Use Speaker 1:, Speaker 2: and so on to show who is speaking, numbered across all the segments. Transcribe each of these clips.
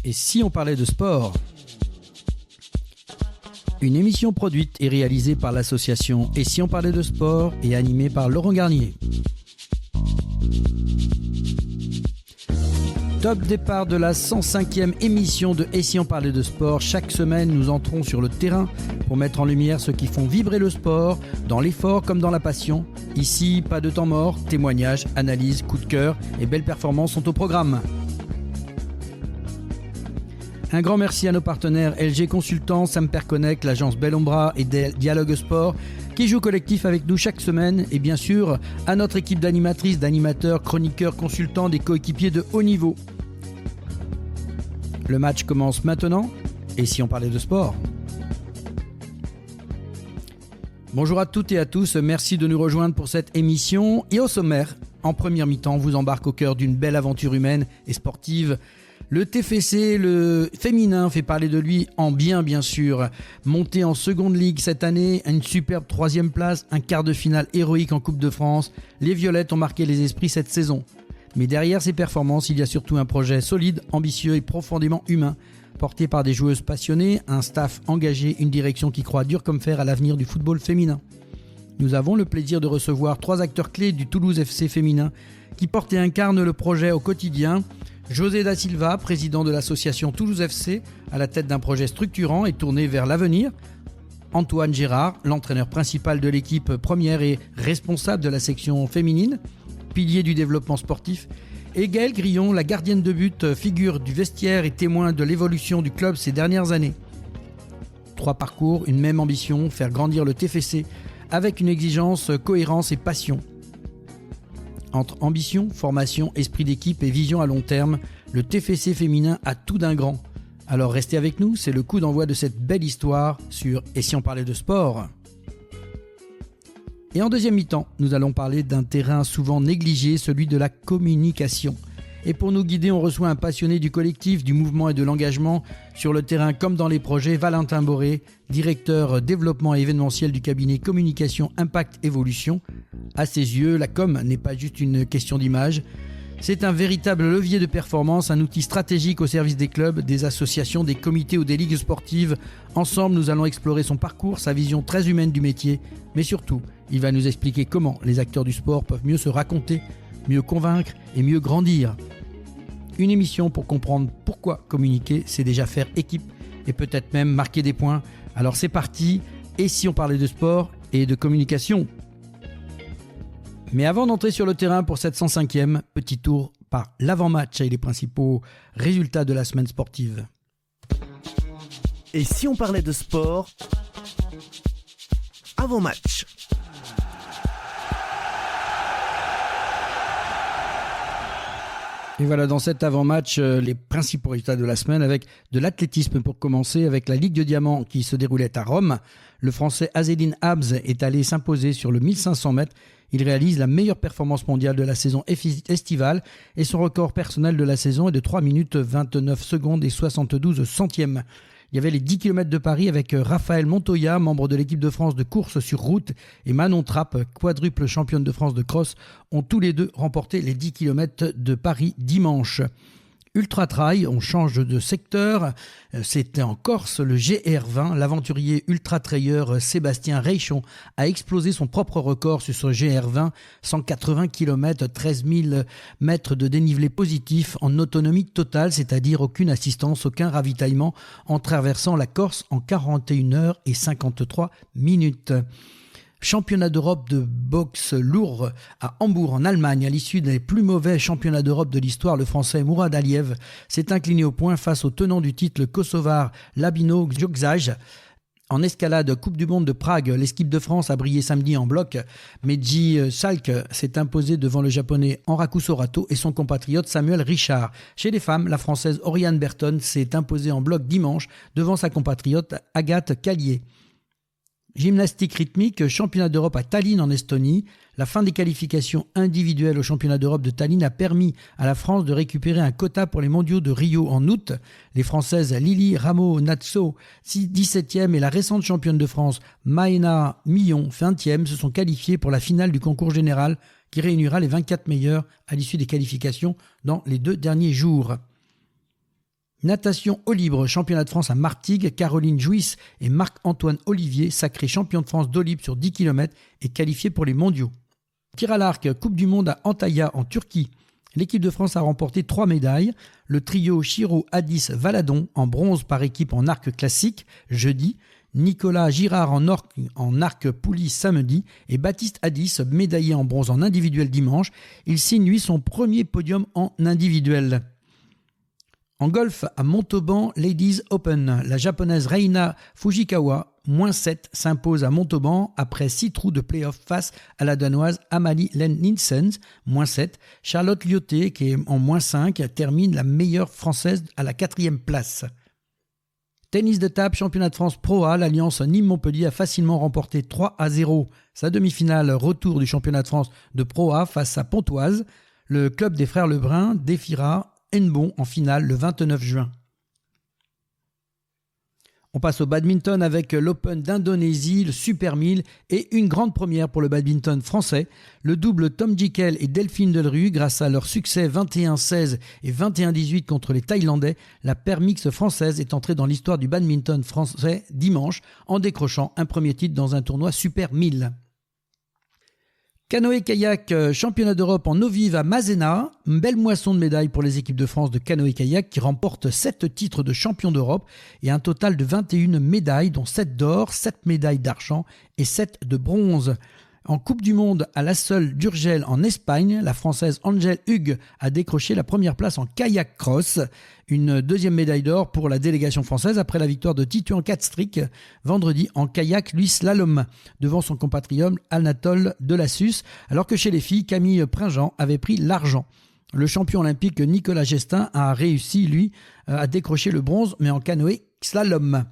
Speaker 1: Et si on parlait de sport ? Une émission produite et réalisée par l'association Et si on parlait de sport et animée par Laurent Garnier. Top départ de la 105e émission de Et si on parlait de sport. Chaque semaine, nous entrons sur le terrain pour mettre en lumière ceux qui font vibrer le sport, dans l'effort comme dans la passion. Ici, pas de temps mort, témoignages, analyses, coups de cœur et belles performances sont au programme. Un grand merci à nos partenaires LG Consultants, Samper Connect, l'agence Bellombra et Dialogue Sport qui jouent collectif avec nous chaque semaine, et bien sûr à notre équipe d'animatrices, d'animateurs, chroniqueurs, consultants, des coéquipiers de haut niveau. Le match commence maintenant, et si on parlait de sport ? Bonjour à toutes et à tous, merci de nous rejoindre pour cette émission. Et au sommaire, en première mi-temps, on vous embarque au cœur d'une belle aventure humaine et sportive. Le TFC, le féminin, fait parler de lui en bien sûr. Monté en seconde ligue cette année, une superbe 3e place, un quart de finale héroïque en Coupe de France. Les Violettes ont marqué les esprits cette saison. Mais derrière ces performances, il y a surtout un projet solide, ambitieux et profondément humain, porté par des joueuses passionnées, un staff engagé, une direction qui croit dur comme fer à l'avenir du football féminin. Nous avons le plaisir de recevoir 3 acteurs clés du Toulouse FC féminin qui portent et incarnent le projet au quotidien. José da Silva, président de l'association Toulouse FC, à la tête d'un projet structurant et tourné vers l'avenir. Antoine Gérard, l'entraîneur principal de l'équipe première et responsable de la section féminine, pilier du développement sportif. Et Gaëlle Grillon, la gardienne de but, figure du vestiaire et témoin de l'évolution du club ces dernières années. 3 parcours, une même ambition, faire grandir le TFC avec une exigence, cohérence et passion. Entre ambition, formation, esprit d'équipe et vision à long terme, le TFC féminin a tout d'un grand. Alors restez avec nous, c'est le coup d'envoi de cette belle histoire sur Et si on parlait de sport ? Et en deuxième mi-temps, nous allons parler d'un terrain souvent négligé, celui de la communication. Et pour nous guider, on reçoit un passionné du collectif, du mouvement et de l'engagement sur le terrain comme dans les projets, Valentin Boré, directeur développement et événementiel du cabinet Communication Impact Évolution. À ses yeux, la com n'est pas juste une question d'image. C'est un véritable levier de performance, un outil stratégique au service des clubs, des associations, des comités ou des ligues sportives. Ensemble, nous allons explorer son parcours, sa vision très humaine du métier, mais surtout, il va nous expliquer comment les acteurs du sport peuvent mieux se raconter, mieux convaincre et mieux grandir. Une émission pour comprendre pourquoi communiquer, c'est déjà faire équipe et peut-être même marquer des points. Alors c'est parti, et si on parlait de sport et de communication ? Mais avant d'entrer sur le terrain pour cette 105e, petit tour par l'avant-match et les principaux résultats de la semaine sportive.
Speaker 2: Et si on parlait de sport ? Avant-match.
Speaker 1: Et voilà, dans cet avant-match, les principaux résultats de la semaine avec de l'athlétisme pour commencer, avec la Ligue de Diamant qui se déroulait à Rome. Le Français Azzedine Habs est allé s'imposer sur le 1500 mètres. Il réalise la meilleure performance mondiale de la saison estivale et son record personnel de la saison est de 3 minutes 29 secondes et 72 centièmes. Il y avait les 10 km de Paris avec Raphaël Montoya, membre de l'équipe de France de course sur route, et Manon Trapp, quadruple championne de France de cross, ont tous les deux remporté les 10 km de Paris dimanche. Ultra Trail, on change de secteur, c'était en Corse, le GR20, l'aventurier ultra-trailer Sébastien Reichon a explosé son propre record sur ce GR20, 180 km, 13 000 mètres de dénivelé positif en autonomie totale, c'est-à-dire aucune assistance, aucun ravitaillement, en traversant la Corse en 41 heures et 53 minutes. Championnat d'Europe de boxe lourd à Hambourg en Allemagne. À l'issue des plus mauvais championnats d'Europe de l'histoire, le Français Mourad Aliev s'est incliné au point face au tenant du titre, le Kosovar Labino Djokzaj. En escalade, Coupe du Monde de Prague, l'équipe de France a brillé samedi en bloc. Meji Salk s'est imposé devant le Japonais Enraku Sorato et son compatriote Samuel Richard. Chez les femmes, la Française Oriane Berton s'est imposée en bloc dimanche devant sa compatriote Agathe Callier. Gymnastique rythmique, championnat d'Europe à Tallinn en Estonie. La fin des qualifications individuelles au championnat d'Europe de Tallinn a permis à la France de récupérer un quota pour les mondiaux de Rio en août. Les Françaises Lily Rameau-Natso, 17e, et la récente championne de France Maëna Millon, 20e, se sont qualifiées pour la finale du concours général qui réunira les 24 meilleurs à l'issue des qualifications dans les 2 derniers jours. Natation eau libre, championnat de France à Martigues, Caroline Jouisse et Marc-Antoine Olivier, sacrés champions de France d'eau libre sur 10 km et qualifiés pour les mondiaux. Tir à l'arc, Coupe du Monde à Antalya en Turquie. L'équipe de France a remporté 3 médailles. Le trio Chiro, Hadis, Valadon en bronze par équipe en arc classique jeudi. Nicolas Girard en arc poulie samedi et Baptiste Hadis, médaillé en bronze en individuel dimanche. Il signe lui son premier podium en individuel. En golf, à Montauban Ladies Open, la japonaise Reina Fujikawa, -7, s'impose à Montauban après 6 trous de play-off face à la danoise Amalie Len Nielsen, -7. Charlotte Lyoté, qui est en -5, termine la meilleure française à la 4e place. Tennis de table, championnat de France Pro A, l'Alliance Nîmes-Montpellier a facilement remporté 3-0 sa demi-finale retour du championnat de France de Pro A face à Pontoise. Le club des frères Lebrun défiera Henbon en finale le 29 juin. On passe au badminton avec l'Open d'Indonésie, le Super 1000 et une grande première pour le badminton français. Le double Tom Jikel et Delphine Delru, grâce à leur succès 21-16 et 21-18 contre les Thaïlandais, la paire mixte française est entrée dans l'histoire du badminton français dimanche en décrochant un premier titre dans un tournoi Super 1000. Canoë-kayak, championnat d'Europe en eau vive à Masséna. Une belle moisson de médailles pour les équipes de France de canoë-kayak qui remportent 7 titres de champion d'Europe et un total de 21 médailles, dont 7 d'or, 7 médailles d'argent et 7 de bronze. En Coupe du Monde à la Seule d'Urgell en Espagne, la Française Angèle Hugues a décroché la première place en kayak cross. Une deuxième médaille d'or pour la délégation française après la victoire de Tituan Katstrik vendredi en kayak lui slalom devant son compatriote Anatole Delassus, alors que chez les filles, Camille Pringent avait pris l'argent. Le champion olympique Nicolas Gestin a réussi, lui, à décrocher le bronze, mais en canoë slalom.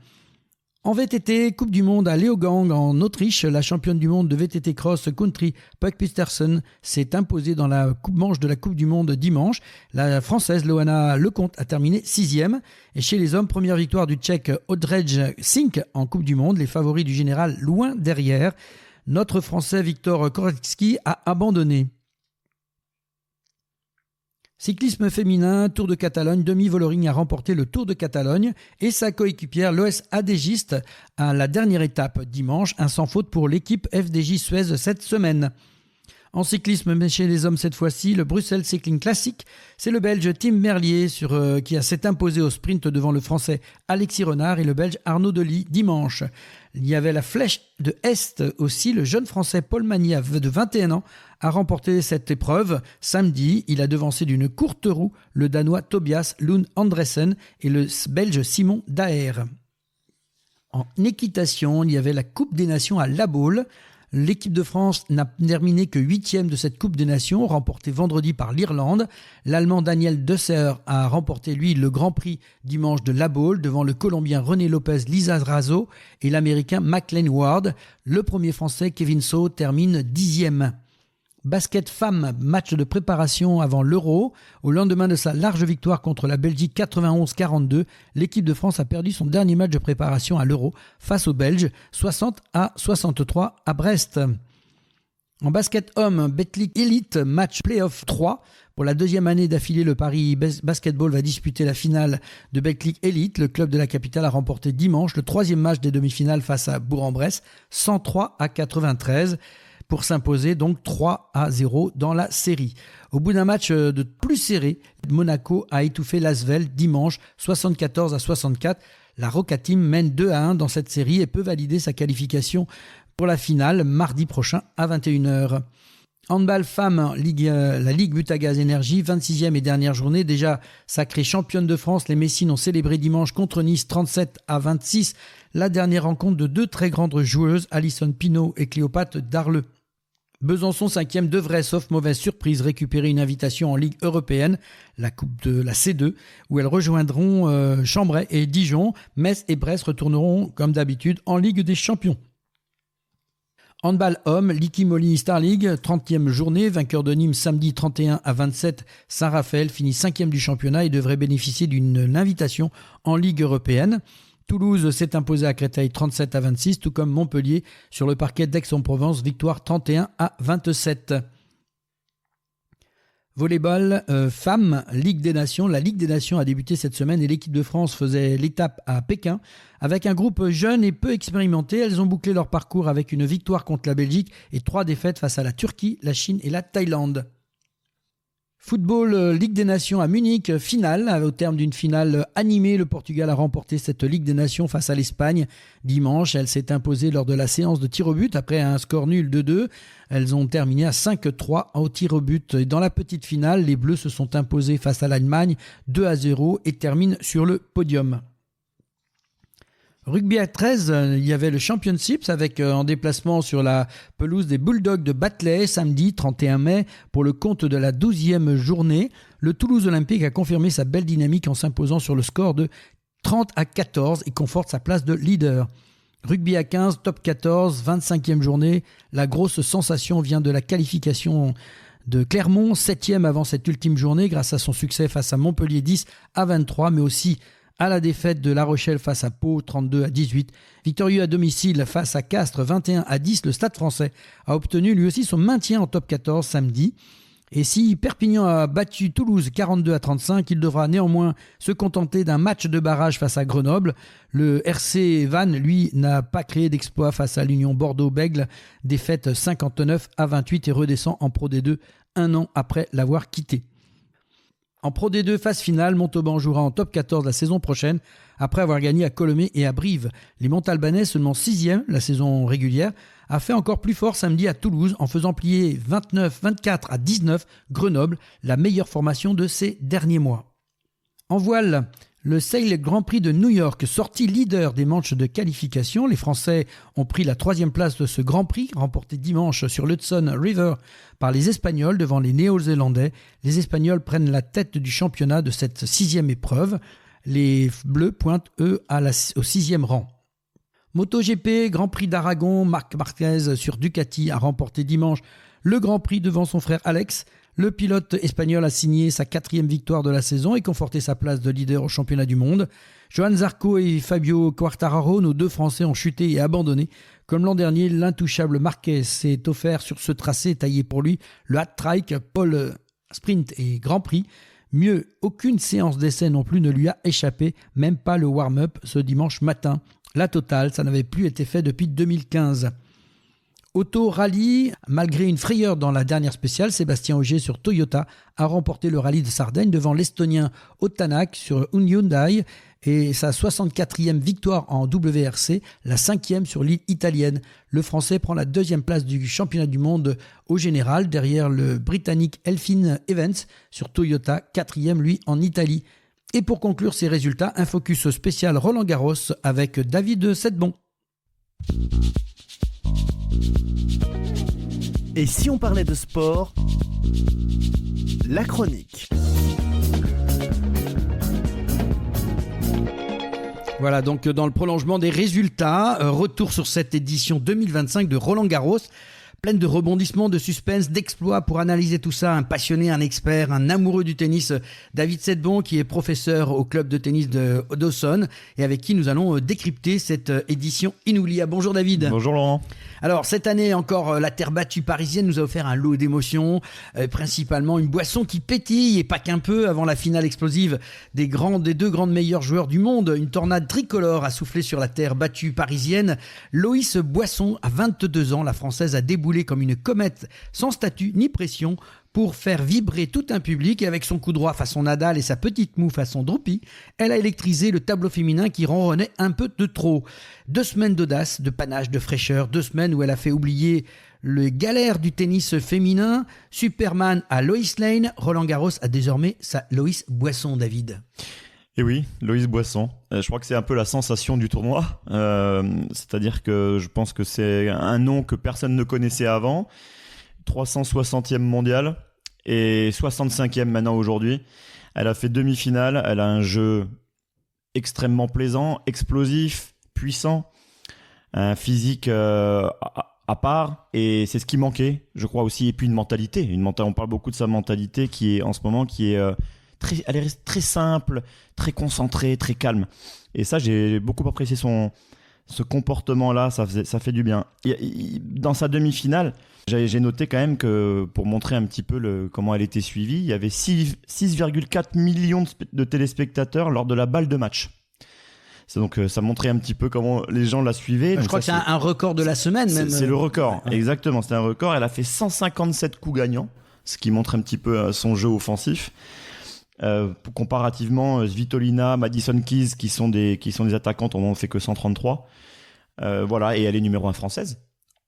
Speaker 1: En VTT, Coupe du Monde à Leogang en Autriche, la championne du monde de VTT Cross Country, Puck Pistersen, s'est imposée dans la manche de la Coupe du Monde dimanche. La Française Loana Lecomte a terminé 6e. Et chez les hommes, première victoire du Tchèque Odrej Sink en Coupe du Monde, les favoris du général loin derrière. Notre Français Victor Koretsky a abandonné. Cyclisme féminin, Tour de Catalogne, Demi Vollering a remporté le Tour de Catalogne et sa coéquipière Loes Adegiste à la dernière étape dimanche, un sans faute pour l'équipe FDJ Suez cette semaine. En cyclisme, mais chez les hommes cette fois-ci, le Bruxelles Cycling Classic, c'est le Belge Tim Merlier qui s'est imposé au sprint devant le Français Alexis Renard et le Belge Arnaud Delis dimanche. Il y avait la Flèche de Est aussi, le jeune Français Paul Magny de 21 ans a remporté cette épreuve. Samedi, il a devancé d'une courte roue le Danois Tobias Lund Andresen et le Belge Simon Daher. En équitation, il y avait la Coupe des Nations à La Baule. L'équipe de France n'a terminé que 8e de cette Coupe des Nations, remportée vendredi par l'Irlande. L'Allemand Daniel Deusser a remporté, lui, le Grand Prix dimanche de La Baule devant le Colombien René Lopez Lizarazo et l'Américain McLean Ward. Le premier Français, Kevin Saw, termine 10e. Basket femme, match de préparation avant l'Euro. Au lendemain de sa large victoire contre la Belgique 91-42, l'équipe de France a perdu son dernier match de préparation à l'Euro face aux Belges 60-63 à Brest. En basket homme, Betclic Elite, match Playoff 3. Pour la deuxième année d'affilée, le Paris Basketball va disputer la finale de Betclic Elite. Le club de la capitale a remporté dimanche le troisième match des demi-finales face à Bourg-en-Bresse, 103-93. Pour s'imposer donc 3-0 dans la série. Au bout d'un match de plus serré, Monaco a étouffé l'Asvel dimanche 74-64. La Roca Team mène 2-1 dans cette série et peut valider sa qualification pour la finale mardi prochain à 21h. Handball femmes, la Ligue Butagaz Énergie, 26e et dernière journée. Déjà sacrée championne de France, les Messines ont célébré dimanche contre Nice 37-26. La dernière rencontre de 2 très grandes joueuses, Alison Pinault et Cléopâtre Darleux. Besançon 5e devrait, sauf mauvaise surprise, récupérer une invitation en Ligue européenne, la Coupe de la C2, où elles rejoindront Chambray et Dijon. Metz et Brest retourneront, comme d'habitude, en Ligue des Champions. Handball homme, Liqui Moly Star League, 30e journée, vainqueur de Nîmes samedi 31-27. Saint-Raphaël finit 5e du championnat et devrait bénéficier d'une invitation en Ligue européenne. Toulouse s'est imposé à Créteil 37-26, tout comme Montpellier sur le parquet d'Aix-en-Provence, victoire 31-27. Volleyball femmes, Ligue des Nations. La Ligue des Nations a débuté cette semaine et l'équipe de France faisait l'étape à Pékin. Avec un groupe jeune et peu expérimenté, elles ont bouclé leur parcours avec une victoire contre la Belgique et 3 défaites face à la Turquie, la Chine et la Thaïlande. Football, Ligue des Nations à Munich, finale. Au terme d'une finale animée, le Portugal a remporté cette Ligue des Nations face à l'Espagne. Dimanche, elle s'est imposée lors de la séance de tir au but après un score nul de 2. Elles ont terminé à 5-3 au tir au but. Et dans la petite finale, les Bleus se sont imposés face à l'Allemagne 2-0 et terminent sur le podium. Rugby à 13, il y avait le Championships avec en déplacement sur la pelouse des Bulldogs de Batley samedi 31 mai pour le compte de la 12e journée. Le Toulouse Olympique a confirmé sa belle dynamique en s'imposant sur le score de 30-14 et conforte sa place de leader. Rugby à 15, top 14, 25e journée. La grosse sensation vient de la qualification de Clermont, 7e avant cette ultime journée grâce à son succès face à Montpellier 10-23, mais aussi à la défaite de La Rochelle face à Pau, 32-18. Victorieux à domicile face à Castres, 21-10. Le Stade français a obtenu lui aussi son maintien en top 14 samedi. Et si Perpignan a battu Toulouse 42-35, il devra néanmoins se contenter d'un match de barrage face à Grenoble. Le RC Vannes, lui, n'a pas créé d'exploit face à l'Union Bordeaux-Bègles. Défaite 59-28 et redescend en Pro D2 un an après l'avoir quitté. En Pro D2, phase finale, Montauban jouera en top 14 la saison prochaine après avoir gagné à Colomiers et à Brive. Les Montalbanais, seulement 6e la saison régulière, a fait encore plus fort samedi à Toulouse en faisant plier 29-24-19 Grenoble, la meilleure formation de ces derniers mois. En voile, le Sail Grand Prix de New York, sorti leader des manches de qualification. Les Français ont pris la 3e place de ce Grand Prix, remporté dimanche sur l'Hudson River par les Espagnols devant les Néo-Zélandais. Les Espagnols prennent la tête du championnat de cette 6e épreuve. Les Bleus pointent, eux, au 6e rang. MotoGP, Grand Prix d'Aragon, Marc Marquez sur Ducati a remporté dimanche le Grand Prix devant son frère Alex. Le pilote espagnol a signé sa 4e victoire de la saison et conforté sa place de leader au championnat du monde. Johan Zarco et Fabio Quartararo, nos 2 Français, ont chuté et abandonné. Comme l'an dernier, l'intouchable Marquez s'est offert sur ce tracé taillé pour lui le hat-trick, pole, sprint et Grand Prix. Mieux, aucune séance d'essai non plus ne lui a échappé, même pas le warm-up ce dimanche matin. La totale, ça n'avait plus été fait depuis 2015. Auto Rallye, malgré une frayeur dans la dernière spéciale, Sébastien Ogier sur Toyota a remporté le rallye de Sardaigne devant l'Estonien Otanak sur Hyundai et sa 64e victoire en WRC, la 5e sur l'île italienne. Le Français prend la 2e place du championnat du monde au général derrière le Britannique Elfyn Evans sur Toyota, 4e lui en Italie. Et pour conclure ces résultats, un focus spécial Roland Garros avec David Sedbon.
Speaker 2: Et si on parlait de sport, la chronique.
Speaker 1: Voilà, donc dans le prolongement des résultats, retour sur cette édition 2025 de Roland Garros, pleine de rebondissements, de suspense, d'exploits. Pour analyser tout ça, un passionné, un expert, un amoureux du tennis, David Sedbon, qui est professeur au club de tennis de Dawson et avec qui nous allons décrypter cette édition inoubliable. Bonjour David.
Speaker 3: Bonjour Laurent.
Speaker 1: Alors cette année encore, la terre battue parisienne nous a offert un lot d'émotions, principalement une boisson qui pétille et pas qu'un peu avant la finale explosive des 2 grandes meilleurs joueurs du monde. Une tornade tricolore a soufflé sur la terre battue parisienne. Loïs Boisson, à 22 ans, la Française a déboulé comme une comète sans statut ni pression pour faire vibrer tout un public. Et avec son coup droit façon Nadal et sa petite moue façon Drupi, elle a électrisé le tableau féminin qui ronronnait un peu de trop. 2 semaines d'audace, de panache, de fraîcheur, 2 semaines où elle a fait oublier le galère du tennis féminin. Superman à Lois Lane, Roland Garros a désormais sa Loïs Boisson, David.
Speaker 3: Et oui, Loïs Boisson. Je crois que c'est un peu la sensation du tournoi. C'est-à-dire que je pense que c'est un nom que personne ne connaissait avant. 360e mondial et 65e maintenant aujourd'hui. Elle a fait demi-finale. Elle a un jeu extrêmement plaisant, explosif, puissant. Un physique à part, et c'est ce qui manquait, je crois aussi, et puis une mentalité. On parle beaucoup de sa mentalité qui est en ce moment, elle est très simple, très concentrée, très calme. Et ça, j'ai beaucoup apprécié ce comportement-là, ça fait du bien. Dans sa demi-finale, j'ai noté quand même que, pour montrer un petit peu comment elle était suivie, il y avait 6,4 millions de téléspectateurs lors de la balle de match. Donc ça montrait un petit peu comment les gens la suivaient.
Speaker 1: Je crois que c'est un record de la semaine même.
Speaker 3: C'est le record,
Speaker 1: Ouais.
Speaker 3: exactement, c'était un record. Elle a fait 157 coups gagnants, ce qui montre un petit peu son jeu offensif. Comparativement, Svitolina, Madison Keys, qui sont des attaquantes, on n'en fait que 133. Voilà, et elle est numéro 1 française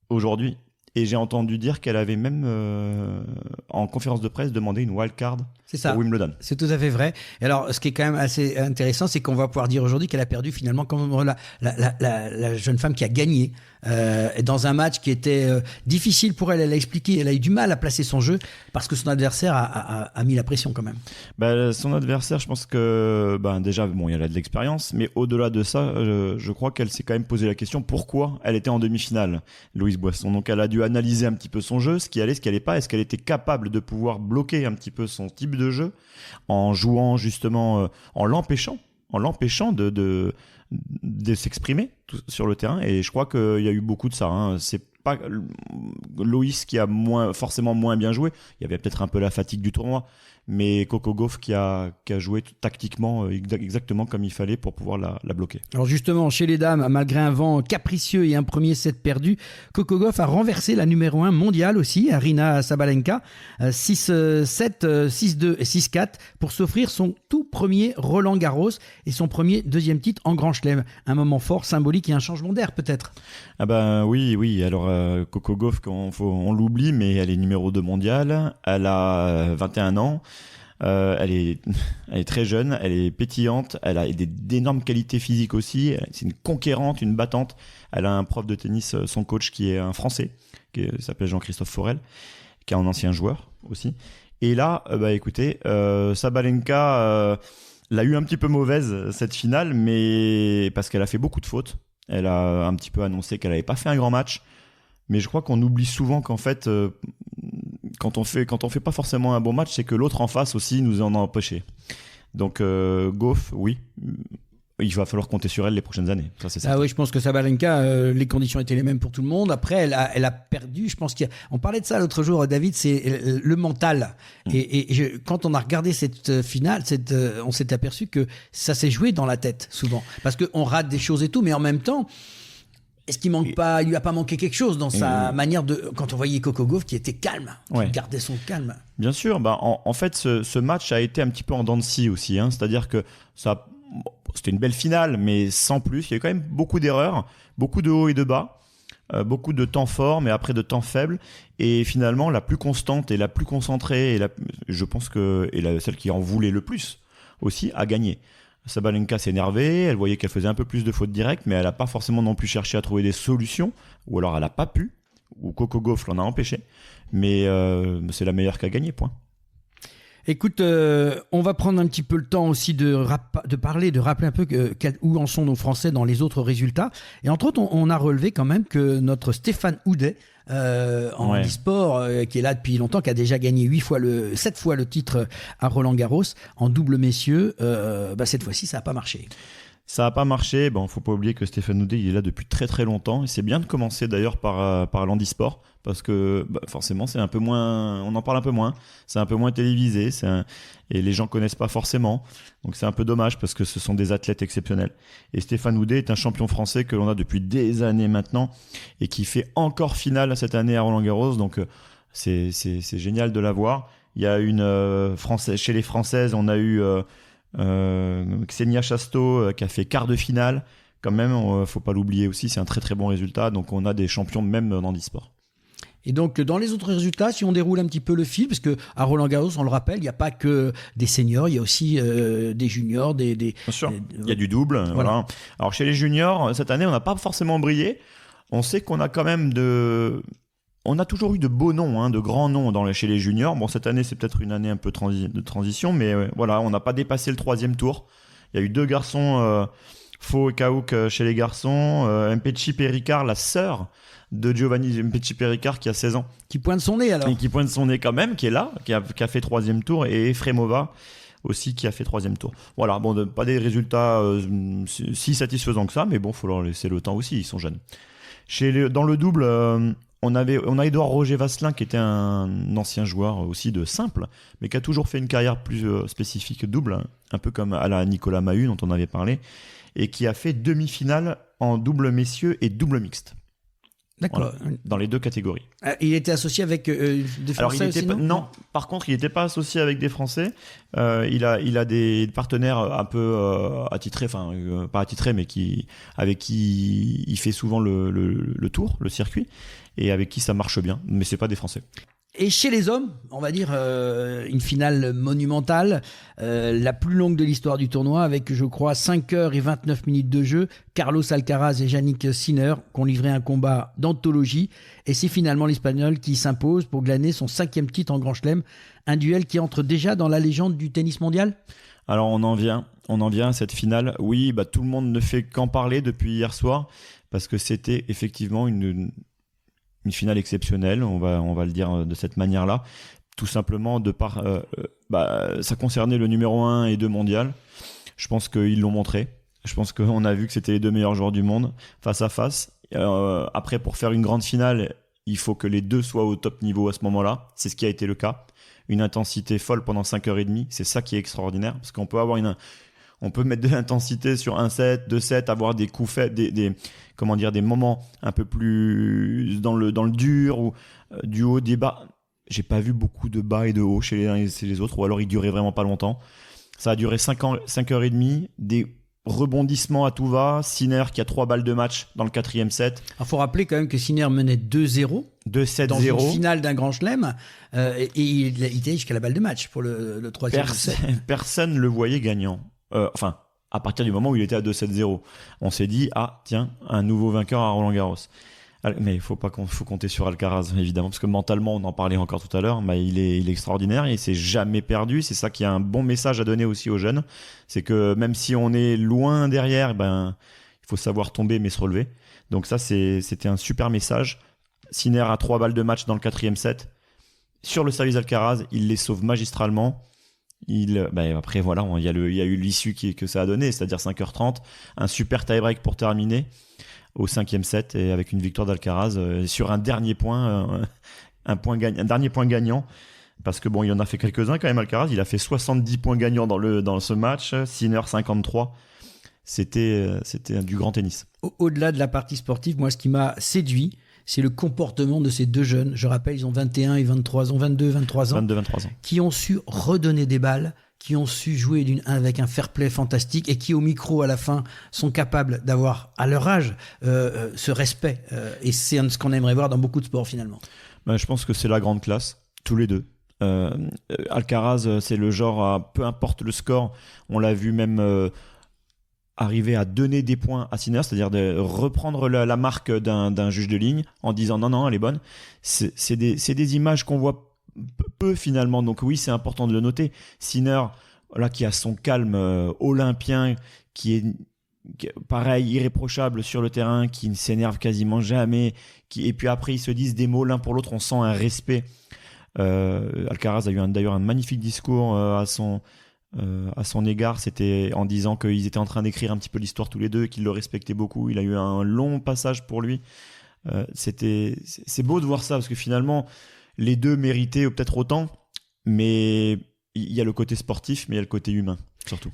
Speaker 3: aujourd'hui. Et j'ai entendu dire qu'elle avait même, en conférence de presse, demandé une wildcard pour Wimbledon.
Speaker 1: C'est tout à fait vrai. Et alors, ce qui est quand même assez intéressant, c'est qu'on va pouvoir dire aujourd'hui qu'elle a perdu finalement comme la jeune femme qui a gagné dans un match qui était difficile pour elle. Elle a expliqué, elle a eu du mal à placer son jeu parce que son adversaire a mis la pression quand même.
Speaker 3: Son adversaire, je pense que déjà, elle a de l'expérience, mais au-delà de ça, je crois qu'elle s'est quand même posé la question pourquoi elle était en demi-finale, Louise Boisson. Donc elle a dû analyser un petit peu son jeu, ce qui allait, ce qui allait pas. Est-ce qu'elle était capable de pouvoir bloquer un petit peu son type de jeu en jouant justement, en l'empêchant de s'exprimer sur le terrain. Et je crois qu'il y a eu beaucoup de ça, hein. C'est pas Loïs qui a forcément moins bien joué. Il y avait peut-être un peu la fatigue du tournoi, mais Coco Gauff qui a joué tactiquement exactement comme il fallait pour pouvoir la bloquer.
Speaker 1: Alors justement, chez les dames, malgré un vent capricieux et un premier set perdu, Coco Gauff a renversé la numéro 1 mondiale aussi, Aryna Sabalenka, 6-7, 6-2 et 6-4 pour s'offrir son tout premier Roland Garros et son deuxième titre en Grand Chelem. Un moment fort, symbolique et un changement d'air peut-être.
Speaker 3: Ah oui. Alors Coco Gauff, on l'oublie, mais elle est numéro 2 mondiale. Elle a 21 ans. Elle est très jeune, elle est pétillante, elle a d'énormes qualités physiques aussi. C'est une conquérante, une battante. Elle a un prof de tennis, son coach, qui est un Français, qui s'appelle Jean-Christophe Forel, qui est un ancien joueur aussi. Et là, écoutez, Sabalenka l'a eu un petit peu mauvaise cette finale, mais parce qu'elle a fait beaucoup de fautes. Elle a un petit peu annoncé qu'elle n'avait pas fait un grand match. Mais je crois qu'on oublie souvent qu'en fait, quand on fait pas forcément un bon match, c'est que l'autre en face aussi nous en a empêché. Donc Gauff, oui, il va falloir compter sur elle les prochaines années. Ça, c'est certain.
Speaker 1: Oui, je pense que Sabalenka, les conditions étaient les mêmes pour tout le monde. Après, elle a perdu. Je pense on parlait de ça l'autre jour, David, c'est le mental. Quand on a regardé cette finale, on s'est aperçu que ça s'est joué dans la tête souvent, parce qu'on rate des choses et tout, mais en même temps. Est-ce qu'il lui a pas manqué quelque chose dans sa manière de, quand on voyait Coco Gauff qui était calme, qui gardait son calme.
Speaker 3: Bien sûr, en fait, ce match a été un petit peu en dents de scie aussi, hein. C'est-à-dire que c'était une belle finale, mais sans plus. Il y a eu quand même beaucoup d'erreurs, beaucoup de hauts et de bas, beaucoup de temps forts, mais après de temps faibles. Et finalement, la plus constante et la plus concentrée, je pense celle qui en voulait le plus aussi, a gagné. Sabalenka s'est énervée, elle voyait qu'elle faisait un peu plus de fautes directes, mais elle n'a pas forcément non plus cherché à trouver des solutions, ou alors elle n'a pas pu, ou Coco Gauff l'en a empêché, mais c'est la meilleure qui a gagné, point.
Speaker 1: Écoute, on va prendre un petit peu le temps aussi de rappeler un peu où en sont nos Français dans les autres résultats. Et entre autres, on a relevé quand même que notre Stéphane Houdet, en e-sport, qui est là depuis longtemps, qui a déjà gagné 7 fois le titre à Roland Garros, en double messieurs, cette fois-ci, ça n'a pas marché.
Speaker 3: Ça n'a pas marché. Bon, faut pas oublier que Stéphane Houdet, il est là depuis très très longtemps. Et c'est bien de commencer d'ailleurs par l'handisport, parce que forcément, c'est un peu moins, on en parle un peu moins. C'est un peu moins télévisé, et les gens connaissent pas forcément. Donc c'est un peu dommage parce que ce sont des athlètes exceptionnels. Et Stéphane Houdet est un champion français que l'on a depuis des années maintenant et qui fait encore finale cette année à Roland Garros. Donc c'est génial de l'avoir. Il y a chez les Françaises, on a eu Xenia Chasteau qui a fait quart de finale. Quand même, faut pas l'oublier aussi, c'est un très très bon résultat. Donc on a des champions même dans l'e-sport.
Speaker 1: Et donc, dans les autres résultats, si on déroule un petit peu le fil, parce qu'à Roland Garros, on le rappelle, il n'y a pas que des seniors, il y a aussi des juniors, Bien
Speaker 3: sûr, il y a du double. Voilà. Alors, chez les juniors, cette année, on n'a pas forcément brillé. On sait qu'on a quand même on a toujours eu de beaux noms, de grands noms chez les juniors. Bon, cette année, c'est peut-être une année un peu de transition, mais voilà, on n'a pas dépassé le 3e tour. Il y a eu 2 garçons Faux et Kaouk chez les garçons. Mpetshi Pericard, la sœur de Giovanni Mpetshi Pericard qui a 16 ans.
Speaker 1: Qui pointe son nez alors.
Speaker 3: Et qui pointe son nez quand même, qui est là, qui a fait 3e tour. Et Efremova aussi qui a fait 3e tour. Voilà, bon, pas des résultats si satisfaisants que ça, mais bon, il faut leur laisser le temps aussi, ils sont jeunes. Dans le double, on a Édouard Roger Vasselin qui était un ancien joueur aussi de simple, mais qui a toujours fait une carrière plus spécifique double, hein, un peu comme à la Nicolas Mahut dont on avait parlé, et qui a fait demi-finale en double messieurs et double mixte.
Speaker 1: D'accord.
Speaker 3: Voilà, dans les 2 catégories.
Speaker 1: Il était associé avec des Français aussi,
Speaker 3: non, par contre, il n'était pas associé avec des Français. Il a des partenaires un peu attitrés, enfin pas attitrés, mais avec qui il fait souvent le tour, le circuit, et avec qui ça marche bien. Mais c'est pas des Français.
Speaker 1: Et chez les hommes, on va dire une finale monumentale, la plus longue de l'histoire du tournoi, avec je crois 5 heures et 29 minutes de jeu. Carlos Alcaraz et Jannik Sinner qui ont livré un combat d'anthologie. Et c'est finalement l'Espagnol qui s'impose pour glaner son 5e titre en Grand Chelem. Un duel qui entre déjà dans la légende du tennis mondial.
Speaker 3: Alors on en vient à cette finale. Oui, tout le monde ne fait qu'en parler depuis hier soir, parce que c'était effectivement une finale exceptionnelle, on va le dire de cette manière-là, tout simplement de par ça concernait le numéro 1 et 2 mondial. Je pense qu'ils l'ont montré. Je pense qu'on a vu que c'était les 2 meilleurs joueurs du monde face à face. Après, pour faire une grande finale, il faut que les 2 soient au top niveau à ce moment-là. C'est ce qui a été le cas. Une intensité folle pendant 5h30, c'est ça qui est extraordinaire, parce qu'on peut avoir on peut mettre de l'intensité sur 1 set, 2 sets, avoir des coups faits, des moments un peu plus dans le dur, ou du haut, des bas. J'ai pas vu beaucoup de bas et de hauts chez les uns et chez les autres, ou alors ils duraient vraiment pas longtemps. Ça a duré 5h30, des rebondissements à tout va. Sinner qui a 3 balles de match dans le 4e set.
Speaker 1: Il faut rappeler quand même que Sinner menait 2-0.
Speaker 3: 2-7-0.
Speaker 1: Dans une finale d'un Grand Chelem, et il était jusqu'à la balle de match pour le 3e set.
Speaker 3: Personne ne le voyait gagnant. À partir du moment où il était à 2-7-0, on s'est dit, tiens, un nouveau vainqueur à Roland-Garros. Mais faut compter sur Alcaraz, évidemment, parce que mentalement, on en parlait encore tout à l'heure, mais il est extraordinaire, et il s'est jamais perdu. C'est ça qui est un bon message à donner aussi aux jeunes. C'est que même si on est loin derrière, il faut savoir tomber mais se relever. Donc ça, c'était un super message. Sinner a 3 balles de match dans le 4e set. Sur le service Alcaraz, il les sauve magistralement. Après voilà, il y a eu l'issue que ça a donné, c'est-à-dire 5h30, un super tie-break pour terminer au 5e set, et avec une victoire d'Alcaraz sur un dernier point, un dernier point gagnant, parce que il en a fait quelques-uns quand même. Alcaraz, il a fait 70 points gagnants dans ce match, Sinner 53. C'était du grand tennis.
Speaker 1: Au-delà de la partie sportive, moi ce qui m'a séduit, c'est le comportement de ces 2 jeunes. Je rappelle, ils ont 21 et 23 ans, 22, 23 ans. Qui ont su redonner des balles, qui ont su jouer avec un fair play fantastique, et qui au micro à la fin sont capables d'avoir à leur âge ce respect. Et c'est ce qu'on aimerait voir dans beaucoup de sports finalement.
Speaker 3: Je pense que c'est la grande classe, tous les 2. Alcaraz, c'est le genre, peu importe le score, on l'a vu même arriver à donner des points à Sinner, c'est-à-dire de reprendre la marque d'un juge de ligne en disant non, elle est bonne. C'est des images qu'on voit peu finalement, donc oui, c'est important de le noter. Sinner, là, qui a son calme olympien, qui est pareil, irréprochable sur le terrain, qui ne s'énerve quasiment jamais, et puis après ils se disent des mots l'un pour l'autre, on sent un respect. Alcaraz a eu d'ailleurs un magnifique discours à son égard, c'était en disant qu'ils étaient en train d'écrire un petit peu l'histoire tous les deux, qu'ils le respectaient beaucoup. Il a eu un long passage pour lui. C'est beau de voir ça, parce que finalement les 2 méritaient peut-être autant, mais il y a le côté sportif, mais il y a le côté humain surtout.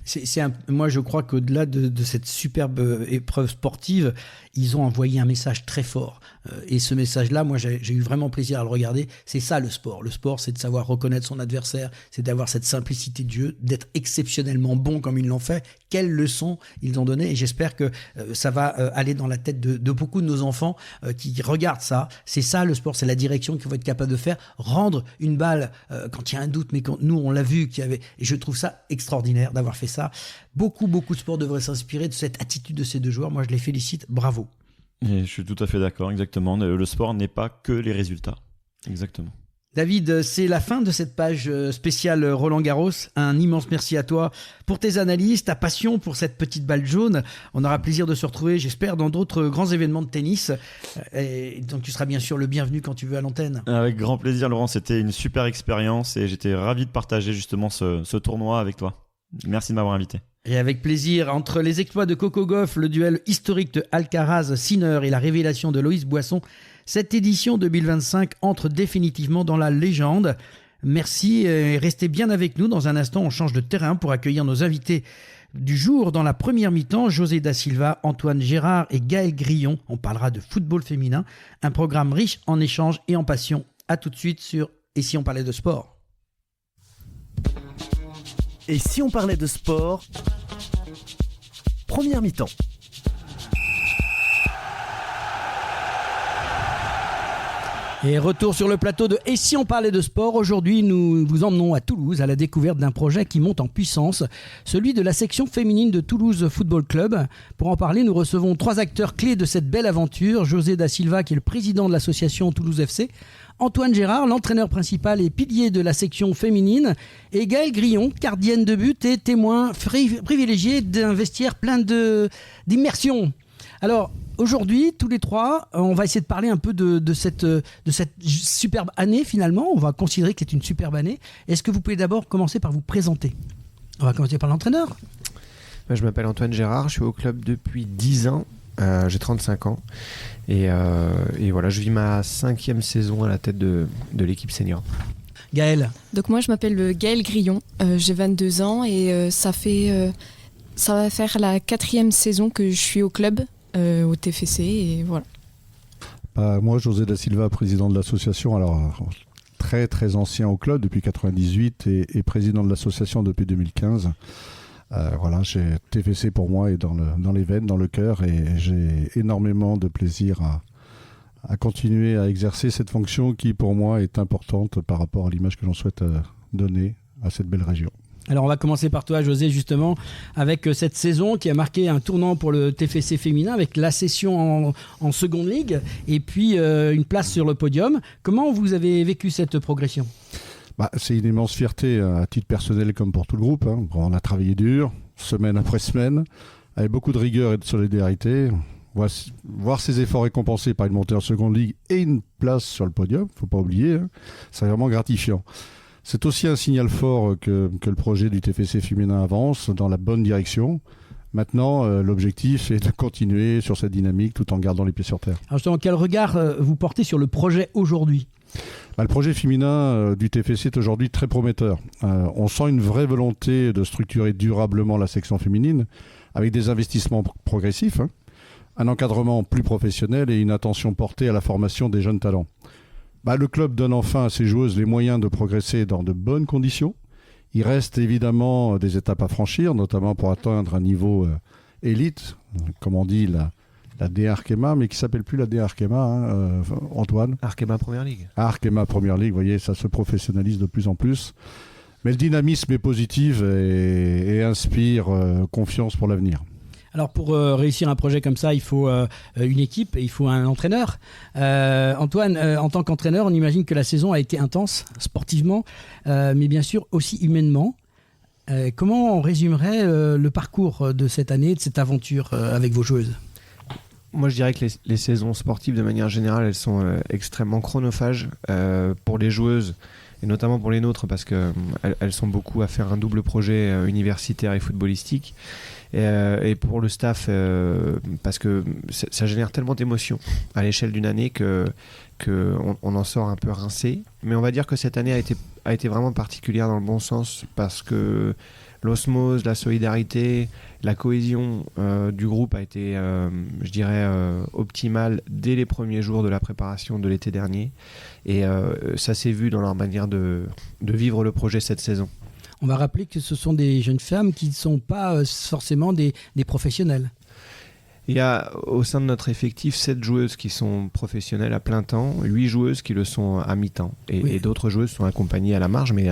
Speaker 1: Moi je crois qu'au-delà de cette superbe épreuve sportive, ils ont envoyé un message très fort, et ce message-là, moi j'ai eu vraiment plaisir à le regarder. C'est ça le sport, c'est de savoir reconnaître son adversaire, c'est d'avoir cette simplicité de jeu, d'être exceptionnellement bon comme ils l'ont fait. Quelles leçons ils ont donné, et j'espère que ça va aller dans la tête de beaucoup de nos enfants qui regardent ça. C'est ça le sport, c'est la direction qu'il faut être capable de faire, rendre une balle quand il y a un doute, mais quand nous on l'a vu et je trouve ça extraordinaire d'avoir fait ça. Beaucoup de sports devraient s'inspirer de cette attitude de ces 2 joueurs. Moi je les félicite, bravo.
Speaker 3: Et je suis tout à fait d'accord, exactement. Le sport n'est pas que les résultats. Exactement.
Speaker 1: David, c'est la fin de cette page spéciale Roland Garros. Un immense merci à toi pour tes analyses, ta passion pour cette petite balle jaune. On aura plaisir de se retrouver, j'espère, dans d'autres grands événements de tennis. Et donc tu seras bien sûr le bienvenu quand tu veux à l'antenne.
Speaker 3: Avec grand plaisir, Laurent. C'était une super expérience et j'étais ravi de partager justement ce tournoi avec toi. Merci de m'avoir invité.
Speaker 1: Et avec plaisir, entre les exploits de Coco Gauff, le duel historique de Alcaraz-Sinner et la révélation de Loïs Boisson, cette édition 2025 entre définitivement dans la légende. Merci et restez bien avec nous. Dans un instant, on change de terrain pour accueillir nos invités du jour dans la première mi-temps. José Da Silva, Antoine Gérard et Gaël Grillon. On parlera de football féminin. Un programme riche en échanges et en passion. A tout de suite sur Et si on parlait de sport ?
Speaker 2: Et si on parlait de sport ? Première mi-temps.
Speaker 1: Et retour sur le plateau de Et si on parlait de sport ? Aujourd'hui, nous vous emmenons à Toulouse à la découverte d'un projet qui monte en puissance, celui de la section féminine de Toulouse Football Club. Pour en parler, nous recevons 3 acteurs clés de cette belle aventure. José Da Silva, qui est le président de l'association Toulouse FC, Antoine Gérard, l'entraîneur principal et pilier de la section féminine, et Gaël Grillon, gardienne de but et témoin privilégié d'un vestiaire plein d'immersion. Alors, aujourd'hui, tous les 3, on va essayer de parler un peu de cette superbe année finalement. On va considérer que c'est une superbe année. Est-ce que vous pouvez d'abord commencer par vous présenter ? On va commencer par l'entraîneur.
Speaker 4: Je m'appelle Antoine Gérard, je suis au club depuis 10 ans, j'ai 35 ans et voilà, je vis ma 5e saison à la tête de l'équipe senior.
Speaker 1: Gaël.
Speaker 5: Donc moi je m'appelle Gaël Grillon, j'ai 22 ans et ça va faire la 4e saison que je suis au club. Au TFC et voilà.
Speaker 6: Moi, José Da Silva, président de l'association, alors très très ancien au club depuis 98 et président de l'association depuis 2015. Voilà, TFC pour moi est dans les veines, dans le cœur et j'ai énormément de plaisir à continuer à exercer cette fonction qui pour moi est importante par rapport à l'image que l'on souhaite donner à cette belle région.
Speaker 1: Alors on va commencer par toi José justement avec cette saison qui a marqué un tournant pour le TFC féminin avec la session en seconde ligue et puis une place sur le podium. Comment vous avez vécu cette progression ?
Speaker 6: C'est une immense fierté à titre personnel comme pour tout le groupe. On a travaillé dur, semaine après semaine, avec beaucoup de rigueur et de solidarité. Voir ces efforts récompensés par une montée en seconde ligue et une place sur le podium, il ne faut pas oublier, c'est vraiment gratifiant. C'est aussi un signal fort que le projet du TFC féminin avance dans la bonne direction. Maintenant, l'objectif est de continuer sur cette dynamique tout en gardant les pieds sur terre.
Speaker 1: Alors justement, quel regard vous portez sur le projet aujourd'hui ?
Speaker 6: Le projet féminin du TFC est aujourd'hui très prometteur. On sent une vraie volonté de structurer durablement la section féminine avec des investissements progressifs, un encadrement plus professionnel et une attention portée à la formation des jeunes talents. Le club donne enfin à ses joueuses les moyens de progresser dans de bonnes conditions. Il reste évidemment des étapes à franchir, notamment pour atteindre un niveau élite, comme on dit la D Arkema, mais qui ne s'appelle plus la D Arkema, Antoine.
Speaker 4: Arkema Première Ligue.
Speaker 6: Arkema Première Ligue, vous voyez, ça se professionnalise de plus en plus. Mais le dynamisme est positif et inspire confiance pour l'avenir.
Speaker 1: Alors pour réussir un projet comme ça, il faut une équipe et il faut un entraîneur. Antoine, en tant qu'entraîneur, on imagine que la saison a été intense sportivement, mais bien sûr aussi humainement. Comment on résumerait le parcours de cette année, de cette aventure avec vos joueuses ?
Speaker 4: Moi je dirais que les saisons sportives de manière générale, elles sont extrêmement chronophages pour les joueuses. Et notamment pour les nôtres parce qu'elles sont beaucoup à faire un double projet universitaire et footballistique. Et pour le staff, parce que ça génère tellement d'émotions à l'échelle d'une année qu'on en sort un peu rincé. Mais on va dire que cette année a été vraiment particulière dans le bon sens parce que l'osmose, la solidarité, la cohésion du groupe a été, je dirais, optimale dès les premiers jours de la préparation de l'été dernier. Et ça s'est vu dans leur manière de vivre le projet cette saison.
Speaker 1: On va rappeler que ce sont des jeunes femmes qui ne sont pas forcément des professionnels.
Speaker 4: Il y a au sein de notre effectif 7 joueuses qui sont professionnelles à plein temps, 8 joueuses qui le sont à mi-temps. Et d'autres joueuses sont accompagnées à la marge, mais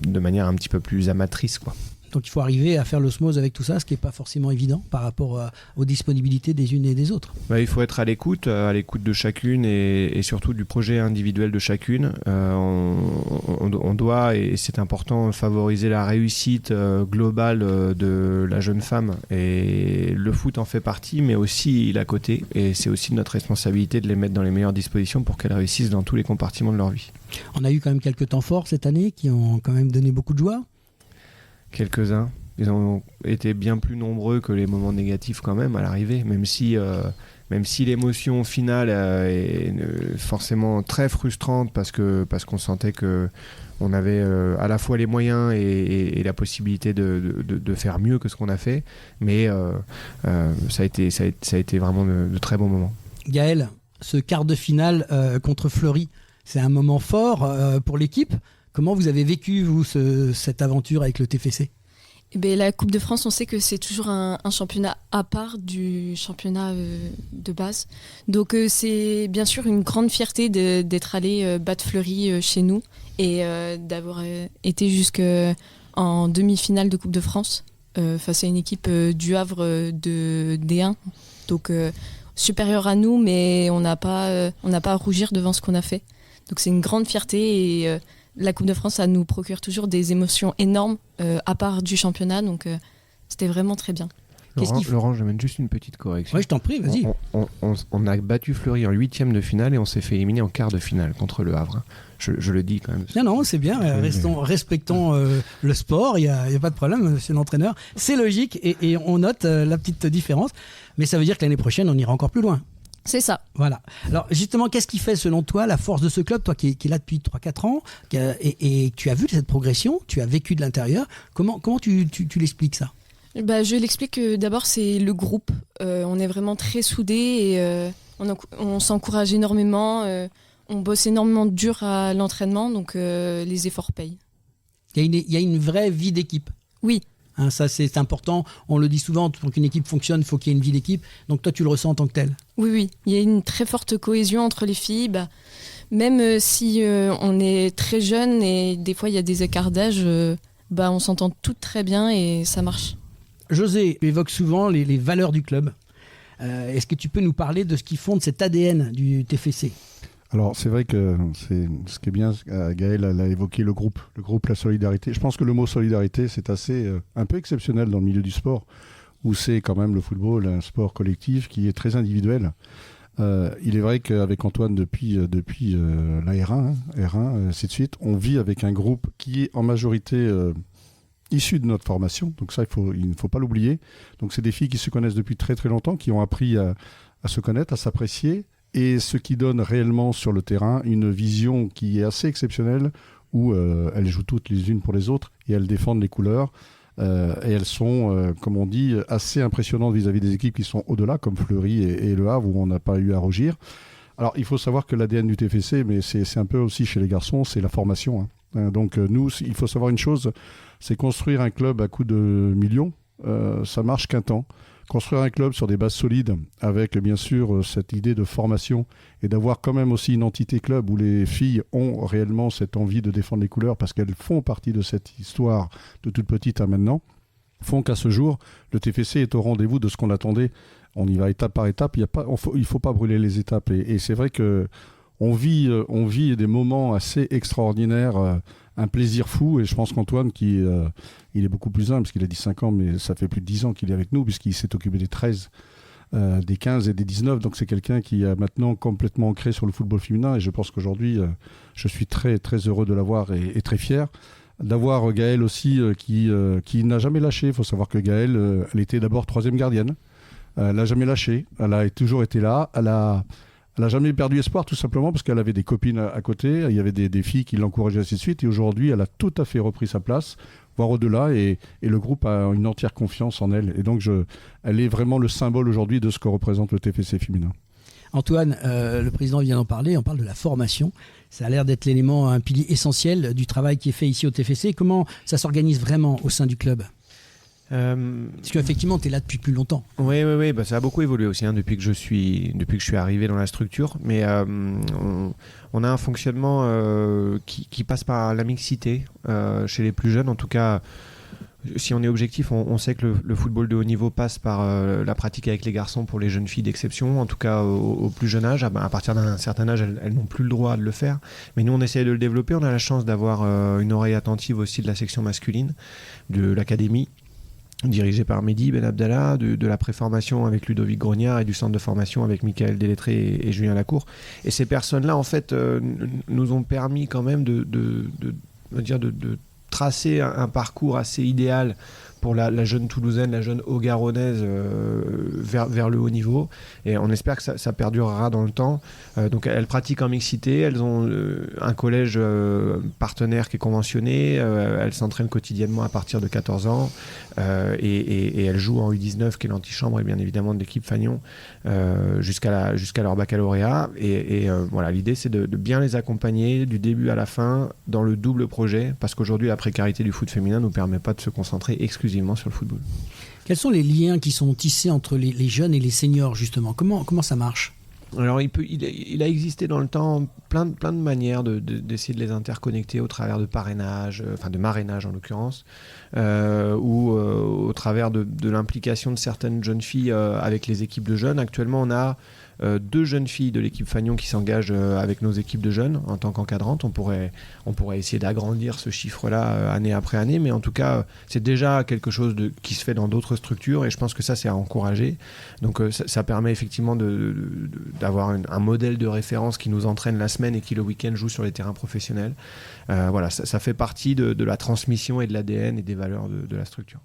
Speaker 4: de manière un petit peu plus amatrice, quoi.
Speaker 1: Donc il faut arriver à faire l'osmose avec tout ça, ce qui n'est pas forcément évident par rapport aux disponibilités des unes et des autres.
Speaker 4: Il faut être à l'écoute de chacune et surtout du projet individuel de chacune. On doit, et c'est important, favoriser la réussite globale de la jeune femme. Et le foot en fait partie, mais aussi il à côté. Et c'est aussi notre responsabilité de les mettre dans les meilleures dispositions pour qu'elles réussissent dans tous les compartiments de leur vie.
Speaker 1: On a eu quand même quelques temps forts cette année qui ont quand même donné beaucoup de joie.
Speaker 4: Quelques-uns. Ils ont été bien plus nombreux que les moments négatifs quand même à l'arrivée, même si l'émotion finale est forcément très frustrante parce qu'on sentait que on avait à la fois les moyens et la possibilité de faire mieux que ce qu'on a fait, mais ça a été vraiment de très bons moments.
Speaker 1: Gaël, ce quart de finale contre Fleury, c'est un moment fort pour l'équipe. Comment vous avez vécu, vous, cette aventure avec le TFC ?
Speaker 5: La Coupe de France, on sait que c'est toujours un championnat à part du championnat de base. Donc c'est bien sûr une grande fierté d'être allé battre Fleury chez nous et d'avoir été jusqu'en demi-finale de Coupe de France face à une équipe du Havre de D1. Donc supérieure à nous, mais on n'a pas à rougir devant ce qu'on a fait. Donc c'est une grande fierté et la Coupe de France, ça nous procure toujours des émotions énormes à part du championnat, donc c'était vraiment très bien.
Speaker 4: Laurent, j'amène juste une petite correction.
Speaker 1: Oui, je t'en prie, vas-y.
Speaker 4: On a battu Fleury en 8e de finale et on s'est fait éliminer en quart de finale contre le Havre. Je le dis quand même.
Speaker 1: Non, c'est bien. Respectons le sport, il n'y a pas de problème, monsieur l'entraîneur. C'est logique et on note la petite différence. Mais ça veut dire que l'année prochaine, on ira encore plus loin.
Speaker 5: C'est ça.
Speaker 1: Voilà. Alors justement, qu'est-ce qui fait selon toi la force de ce club, toi qui es là depuis 3-4 ans et tu as vu cette progression, tu as vécu de l'intérieur, comment tu l'expliques ça ?
Speaker 5: Je l'explique que d'abord c'est le groupe, on est vraiment très soudés et on s'encourage énormément, on bosse énormément dur à l'entraînement, donc les efforts payent.
Speaker 1: Il y a une vraie vie d'équipe.
Speaker 5: Oui.
Speaker 1: Hein, ça c'est important, on le dit souvent, pour qu'une équipe fonctionne, il faut qu'il y ait une vie d'équipe. Donc toi tu le ressens en tant que tel ?
Speaker 5: Oui, il y a une très forte cohésion entre les filles, même si on est très jeunes et des fois il y a des écarts d'âge, on s'entend toutes très bien et ça marche.
Speaker 1: José, tu évoques souvent les valeurs du club. Est-ce que tu peux nous parler de ce qui fonde cet ADN du TFC ?
Speaker 6: Alors c'est vrai que ce qui est bien, Gaël a évoqué le groupe, la solidarité. Je pense que le mot solidarité c'est assez un peu exceptionnel dans le milieu du sport, où c'est quand même le football un sport collectif qui est très individuel. Il est vrai qu'avec Antoine depuis la R1, ainsi de suite, on vit avec un groupe qui est en majorité issu de notre formation. Donc ça, il ne faut pas l'oublier. Donc c'est des filles qui se connaissent depuis très très longtemps, qui ont appris à se connaître, à s'apprécier, et ce qui donne réellement sur le terrain une vision qui est assez exceptionnelle, où elles jouent toutes les unes pour les autres et elles défendent les couleurs. Et elles sont, comme on dit, assez impressionnantes vis-à-vis des équipes qui sont au-delà, comme Fleury et Le Havre, où on n'a pas eu à rougir. Alors, il faut savoir que l'ADN du TFC, mais c'est un peu aussi chez les garçons, c'est la formation. Donc, nous, il faut savoir une chose, c'est construire un club à coups de millions, ça marche qu'un temps. Construire un club sur des bases solides, avec bien sûr cette idée de formation, et d'avoir quand même aussi une entité club où les filles ont réellement cette envie de défendre les couleurs, parce qu'elles font partie de cette histoire de toute petite à maintenant, font qu'à ce jour, le TFC est au rendez-vous de ce qu'on attendait. On y va étape par étape, il ne faut pas brûler les étapes. Et c'est vrai qu'on vit des moments assez extraordinaires, un plaisir fou. Et je pense qu'Antoine, il est beaucoup plus humble, parce qu'il a dit 5 ans, mais ça fait plus de 10 ans qu'il est avec nous, puisqu'il s'est occupé des 13, des 15 et des 19. Donc c'est quelqu'un qui est maintenant complètement ancré sur le football féminin. Et je pense qu'aujourd'hui, je suis très, très heureux de l'avoir et très fier. D'avoir Gaëlle aussi qui n'a jamais lâché. Il faut savoir que Gaëlle, elle était d'abord 3e gardienne. Elle n'a jamais lâché. Elle a toujours été là. Elle a jamais perdu espoir, tout simplement parce qu'elle avait des copines à côté. Il y avait des filles qui l'encourageaient, ainsi de suite. Et aujourd'hui, elle a tout à fait repris sa place, voire au-delà. Et le groupe a une entière confiance en elle. Et donc, elle est vraiment le symbole aujourd'hui de ce que représente le TFC féminin.
Speaker 1: Antoine, le président vient d'en parler, on parle de la formation. Ça a l'air d'être l'élément, un pilier essentiel du travail qui est fait ici au TFC. Comment ça s'organise vraiment au sein du club ? Parce qu'effectivement, tu es là depuis plus longtemps.
Speaker 4: Oui, ça a beaucoup évolué aussi depuis que je suis arrivé dans la structure. Mais on a un fonctionnement qui passe par la mixité chez les plus jeunes. En tout cas, si on est objectif, on sait que le football de haut niveau passe par la pratique avec les garçons pour les jeunes filles d'exception, en tout cas au plus jeune âge. À partir d'un certain âge, elles n'ont plus le droit de le faire. Mais nous, on essaie de le développer. On a la chance d'avoir une oreille attentive aussi de la section masculine, de l'académie, dirigée par Mehdi Ben Abdallah, de la préformation avec Ludovic Grognard et du centre de formation avec Michael Delettré et Julien Lacour. Et ces personnes-là, en fait, nous ont permis quand même de tracer un parcours assez idéal pour la jeune Toulousaine, la jeune Haut-Garonnaise vers le haut niveau. Et on espère que ça perdurera dans le temps. Donc elles pratiquent en mixité, elles ont un collège partenaire qui est conventionné, elles s'entraînent quotidiennement à partir de 14 ans et elles jouent en U19 qui est l'antichambre et bien évidemment de l'équipe Fagnon jusqu'à leur baccalauréat. Et voilà, l'idée c'est de bien les accompagner du début à la fin dans le double projet, parce qu'aujourd'hui la précarité du foot féminin ne nous permet pas de se concentrer exclusivement sur le football.
Speaker 1: Quels sont les liens qui sont tissés entre les jeunes et les seniors, justement ? Comment ça marche ?
Speaker 4: Alors il a existé dans le temps plein de manières d'essayer de les interconnecter au travers de parrainage, enfin de marrainage en l'occurrence, ou au travers de l'implication de certaines jeunes filles avec les équipes de jeunes. Actuellement, on a 2 jeunes filles de l'équipe Fagnon qui s'engagent avec nos équipes de jeunes en tant qu'encadrantes. On pourrait essayer d'agrandir ce chiffre-là année après année, mais en tout cas, c'est déjà quelque chose qui se fait dans d'autres structures et je pense que ça, c'est à encourager. Donc ça permet effectivement d'avoir un modèle de référence qui nous entraîne la semaine et qui le week-end joue sur les terrains professionnels. Voilà, ça fait partie de la transmission et de l'ADN et des valeurs de la structure.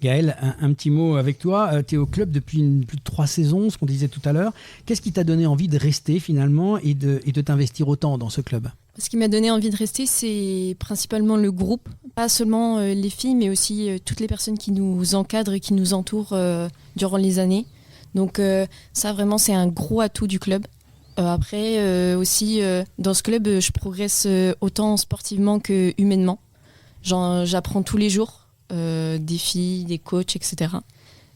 Speaker 1: Gaël, un petit mot avec toi. Tu es au club depuis plus de 3 saisons, ce qu'on disait tout à l'heure. Qu'est-ce qui t'a donné envie de rester finalement et de t'investir autant dans ce club ?
Speaker 5: Ce qui m'a donné envie de rester, c'est principalement le groupe. Pas seulement les filles, mais aussi toutes les personnes qui nous encadrent et qui nous entourent durant les années. Donc ça, vraiment, c'est un gros atout du club. Après, aussi, dans ce club, je progresse autant sportivement que humainement. J'apprends tous les jours. Des filles, des coachs, etc.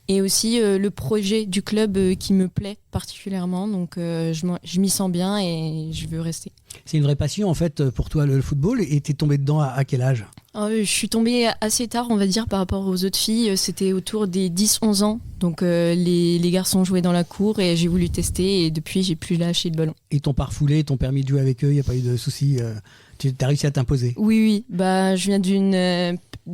Speaker 5: Et aussi le projet du club qui me plaît particulièrement, donc je m'y sens bien et je veux rester.
Speaker 1: C'est une vraie passion en fait pour toi le football, et t'es tombée dedans à quel âge ?
Speaker 5: Je suis tombée assez tard, on va dire, par rapport aux autres filles. C'était autour des 10-11 ans, donc les garçons jouaient dans la cour et j'ai voulu tester et depuis j'ai plus lâché le ballon.
Speaker 1: Et ton parfoulé, ton permis de jouer avec eux, il n'y a pas eu de soucis, tu as réussi à t'imposer ?
Speaker 5: Oui, je viens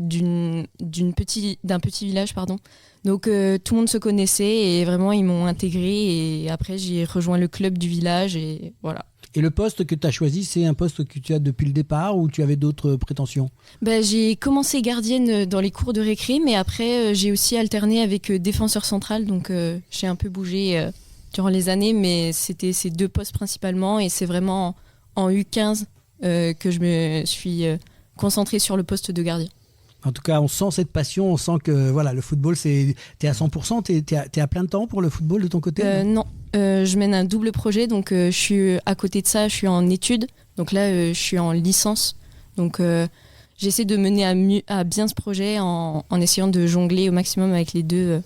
Speaker 5: d'un petit village, pardon. Donc tout le monde se connaissait et vraiment ils m'ont intégré et après j'ai rejoint le club du village et voilà.
Speaker 1: Et le poste que tu as choisi, c'est un poste que tu as depuis le départ ou tu avais d'autres prétentions ?
Speaker 5: J'ai commencé gardienne dans les cours de récré, mais après j'ai aussi alterné avec défenseur central, donc j'ai un peu bougé durant les années, mais c'était ces 2 postes principalement et c'est vraiment en U15 que je me suis concentrée sur le poste de gardien.
Speaker 1: En tout cas, on sent cette passion, on sent que voilà, le football, t'es à 100%, t'es à plein de temps pour le football de ton côté ?
Speaker 5: Non, je mène un double projet, donc je suis à côté de ça, je suis en études, donc là je suis en licence, donc j'essaie de mener à bien ce projet en essayant de jongler au maximum avec les deux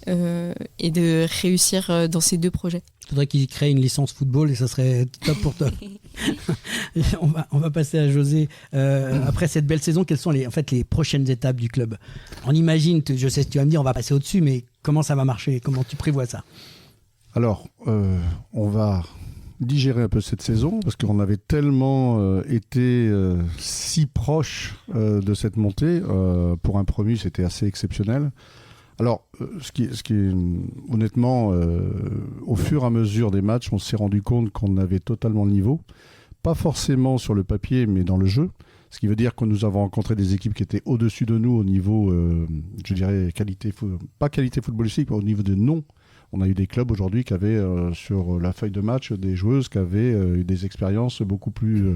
Speaker 5: et de réussir dans ces 2 projets.
Speaker 1: Il faudrait qu'ils créent une licence football et ça serait top pour toi. on va passer à José. Après cette belle saison, quelles sont les prochaines étapes du club ? On imagine, je sais ce que tu vas me dire, on va passer au-dessus, mais comment ça va marcher ? Comment tu prévois ça ?
Speaker 6: Alors, on va digérer un peu cette saison parce qu'on avait tellement été si proche de cette montée. Pour un promu, c'était assez exceptionnel. Alors, ce qui est honnêtement, au fur et à mesure des matchs, on s'est rendu compte qu'on avait totalement le niveau. Pas forcément sur le papier, mais dans le jeu. Ce qui veut dire que nous avons rencontré des équipes qui étaient au-dessus de nous au niveau, je dirais, pas qualité footballistique, mais au niveau de nom. On a eu des clubs aujourd'hui qui avaient sur la feuille de match des joueuses qui avaient eu des expériences beaucoup plus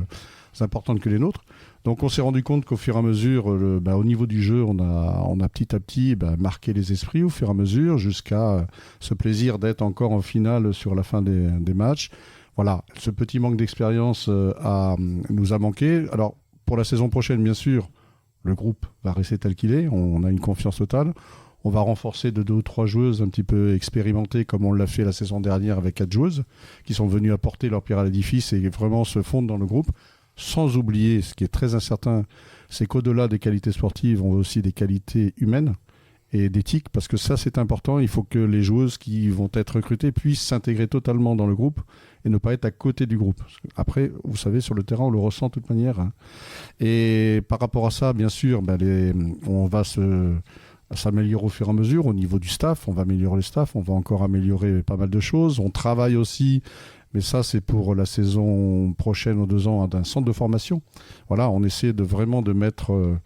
Speaker 6: importantes que les nôtres. Donc on s'est rendu compte qu'au fur et à mesure, au niveau du jeu, on a petit à petit marqué les esprits au fur et à mesure jusqu'à ce plaisir d'être encore en finale sur la fin des matchs. Voilà, ce petit manque d'expérience nous a manqué. Alors pour la saison prochaine, bien sûr, le groupe va rester tel qu'il est. On a une confiance totale. On va renforcer de 2 ou 3 joueuses un petit peu expérimentées comme on l'a fait la saison dernière avec 4 joueuses qui sont venues apporter leur pierre à l'édifice et vraiment se fondre dans le groupe. Sans oublier, ce qui est très incertain, c'est qu'au-delà des qualités sportives, on veut aussi des qualités humaines et d'éthique, parce que ça c'est important. Il faut que les joueuses qui vont être recrutées puissent s'intégrer totalement dans le groupe et ne pas être à côté du groupe. Après, vous savez, sur le terrain, on le ressent de toute manière. Et par rapport à ça, bien sûr, on va s'améliorer au fur et à mesure au niveau du staff. On va améliorer le staff, on va encore améliorer pas mal de choses. On travaille aussi, mais ça c'est pour la saison prochaine, aux 2 ans, d'un centre de formation. Voilà, on essaie vraiment de mettre...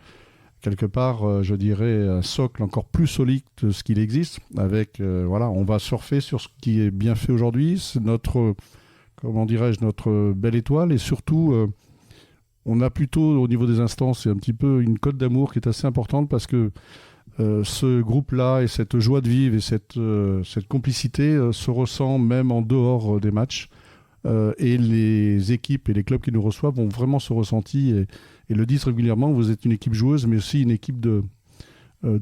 Speaker 6: quelque part, je dirais, un socle encore plus solide que ce qu'il existe. On va surfer sur ce qui est bien fait aujourd'hui. C'est notre belle étoile. Et surtout, on a plutôt, au niveau des instances, un petit peu une cote d'amour qui est assez importante, parce que ce groupe-là et cette joie de vivre et cette complicité se ressent même en dehors des matchs. Et les équipes et les clubs qui nous reçoivent ont vraiment ce ressenti et le disent régulièrement. Vous êtes une équipe joueuse, mais aussi une équipe de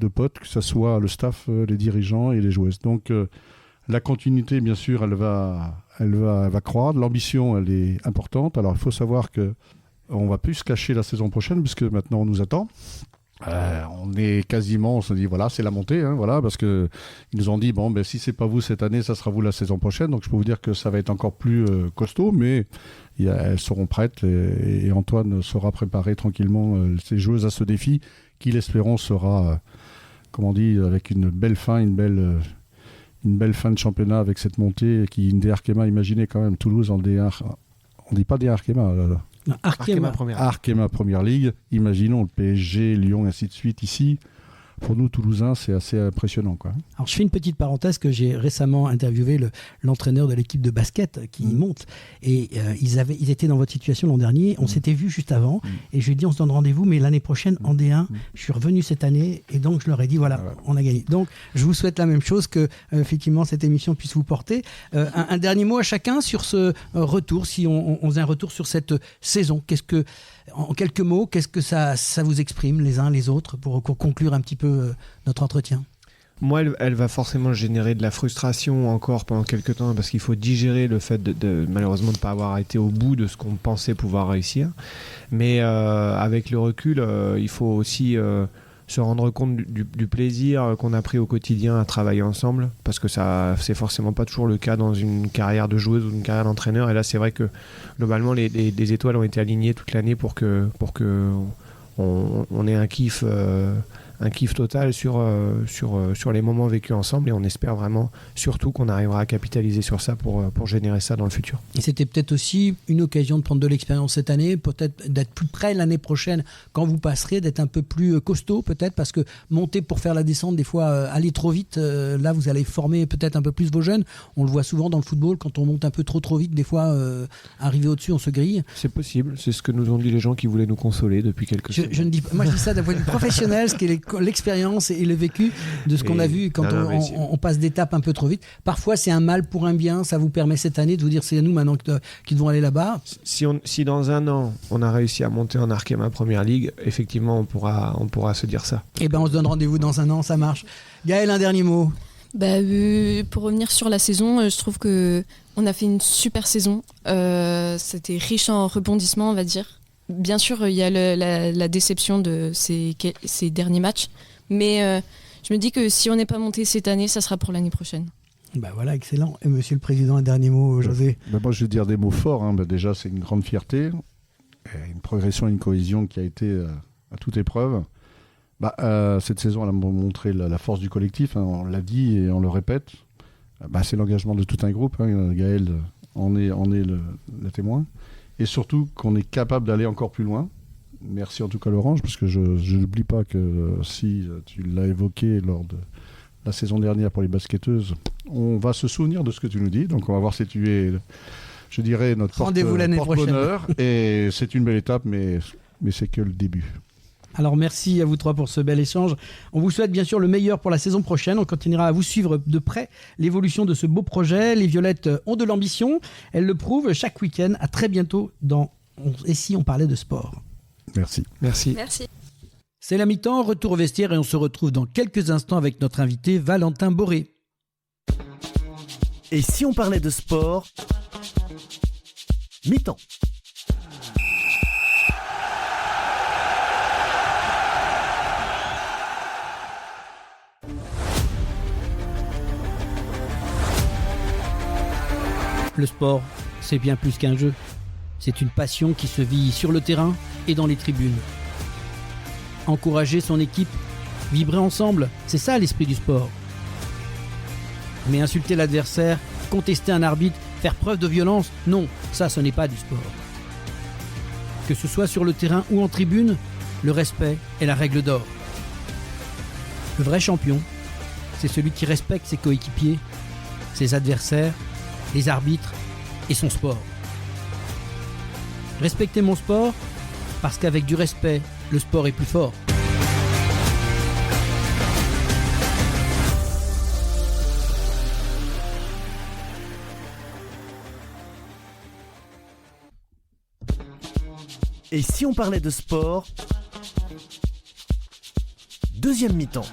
Speaker 6: potes, que ce soit le staff, les dirigeants et les joueuses. Donc la continuité, bien sûr, elle va croître. L'ambition, elle est importante. Alors il faut savoir qu'on ne va plus se cacher la saison prochaine, puisque maintenant on nous attend. On se dit voilà, c'est la montée, parce que ils nous ont dit si c'est pas vous cette année, ça sera vous la saison prochaine. Donc je peux vous dire que ça va être encore plus costaud, mais elles seront prêtes et Antoine saura préparer tranquillement ses joueuses à ce défi qui, l'espérons, sera, avec une belle fin, une belle fin de championnat avec cette montée qui, une des Arkema, imaginez quand même Toulouse en D1, on dit pas des Arkema là.
Speaker 4: Arkema
Speaker 6: Première Ligue. Imaginons le PSG, Lyon, et ainsi de suite ici. Pour nous, Toulousains, c'est assez impressionnant, quoi.
Speaker 1: Alors, je fais une petite parenthèse que j'ai récemment interviewé l'entraîneur de l'équipe de basket qui monte. Et ils étaient dans votre situation l'an dernier. On s'était vu juste avant. Et je lui ai dit, on se donne rendez-vous, mais l'année prochaine, en D1. Je suis revenu cette année. Et donc, je leur ai dit, voilà, on a gagné. Donc, je vous souhaite la même chose, que effectivement cette émission puisse vous porter. Un dernier mot à chacun sur ce retour, si on faisait un retour sur cette saison. En quelques mots, qu'est-ce que ça vous exprime les uns les autres pour conclure un petit peu notre entretien?
Speaker 4: Moi, elle va forcément générer de la frustration encore pendant quelques temps, parce qu'il faut digérer le fait de malheureusement de ne pas avoir été au bout de ce qu'on pensait pouvoir réussir. Mais avec le recul, il faut aussi se rendre compte du plaisir qu'on a pris au quotidien à travailler ensemble, parce que ça, c'est forcément pas toujours le cas dans une carrière de joueuse ou une carrière d'entraîneur. Et là, c'est vrai que globalement, les étoiles ont été alignées toute l'année pour que on ait un kiff total sur les moments vécus ensemble, et on espère vraiment surtout qu'on arrivera à capitaliser sur ça pour générer ça dans le futur.
Speaker 1: Et c'était peut-être aussi une occasion de prendre de l'expérience cette année, peut-être d'être plus près l'année prochaine quand vous passerez, d'être un peu plus costaud peut-être, parce que monter pour faire la descente, des fois aller trop vite, là vous allez former peut-être un peu plus vos jeunes. On le voit souvent dans le football, quand on monte un peu trop vite, des fois arriver au-dessus on se grille.
Speaker 4: C'est possible, c'est ce que nous ont dit les gens qui voulaient nous consoler depuis quelques semaines.
Speaker 1: Je dis ça d'un point de vue professionnel, ce qui est l'expérience et le vécu de ce qu'on a vu quand on passe d'étapes un peu trop vite. Parfois c'est un mal pour un bien. Ça vous permet cette année de vous dire c'est à nous maintenant qui devons aller là-bas.
Speaker 4: Si dans un an on a réussi à monter en Arkema Première Ligue, effectivement on pourra se dire ça.
Speaker 1: Et on se donne rendez-vous dans un an, ça marche. Gaël, un dernier mot.
Speaker 5: Pour revenir sur la saison, je trouve que on a fait une super saison. C'était riche en rebondissements, on va dire. Bien sûr, il y a la déception de ces derniers matchs, mais je me dis que si on n'est pas monté cette année, ça sera pour l'année prochaine.
Speaker 1: Voilà, excellent. Et Monsieur le Président, un dernier mot, José.
Speaker 6: Moi, je vais dire des mots forts. Déjà, c'est une grande fierté, une progression et une cohésion qui a été à toute épreuve. Cette saison, elle a montré la force du collectif. On l'a dit et on le répète. C'est l'engagement de tout un groupe. Gaël en est le témoin. Et surtout qu'on est capable d'aller encore plus loin. Merci en tout cas Laurent, parce que je n'oublie pas que si tu l'as évoqué lors de la saison dernière pour les basketteuses, on va se souvenir de ce que tu nous dis. Donc on va voir si tu es, je dirais, notre porte-bonheur. Et c'est une belle étape, mais c'est que le début.
Speaker 1: Alors merci à vous trois pour ce bel échange. On vous souhaite bien sûr le meilleur pour la saison prochaine. On continuera à vous suivre de près l'évolution de ce beau projet. Les Violettes ont de l'ambition. Elles le prouvent chaque week-end. À très bientôt Et si on parlait de sport.
Speaker 6: Merci.
Speaker 1: C'est la mi-temps, retour au vestiaire et on se retrouve dans quelques instants avec notre invité Valentin Boré.
Speaker 2: Et si on parlait de sport, mi-temps.
Speaker 1: Le sport, c'est bien plus qu'un jeu. C'est une passion qui se vit sur le terrain et dans les tribunes. Encourager son équipe, vibrer ensemble, c'est ça l'esprit du sport. Mais insulter l'adversaire, contester un arbitre, faire preuve de violence, non, ça ce n'est pas du sport. Que ce soit sur le terrain ou en tribune, le respect est la règle d'or. Le vrai champion, c'est celui qui respecte ses coéquipiers, ses adversaires, les arbitres et son sport. Respectez mon sport, parce qu'avec du respect, le sport est plus fort.
Speaker 2: Et si on parlait de sport? Deuxième mi-temps.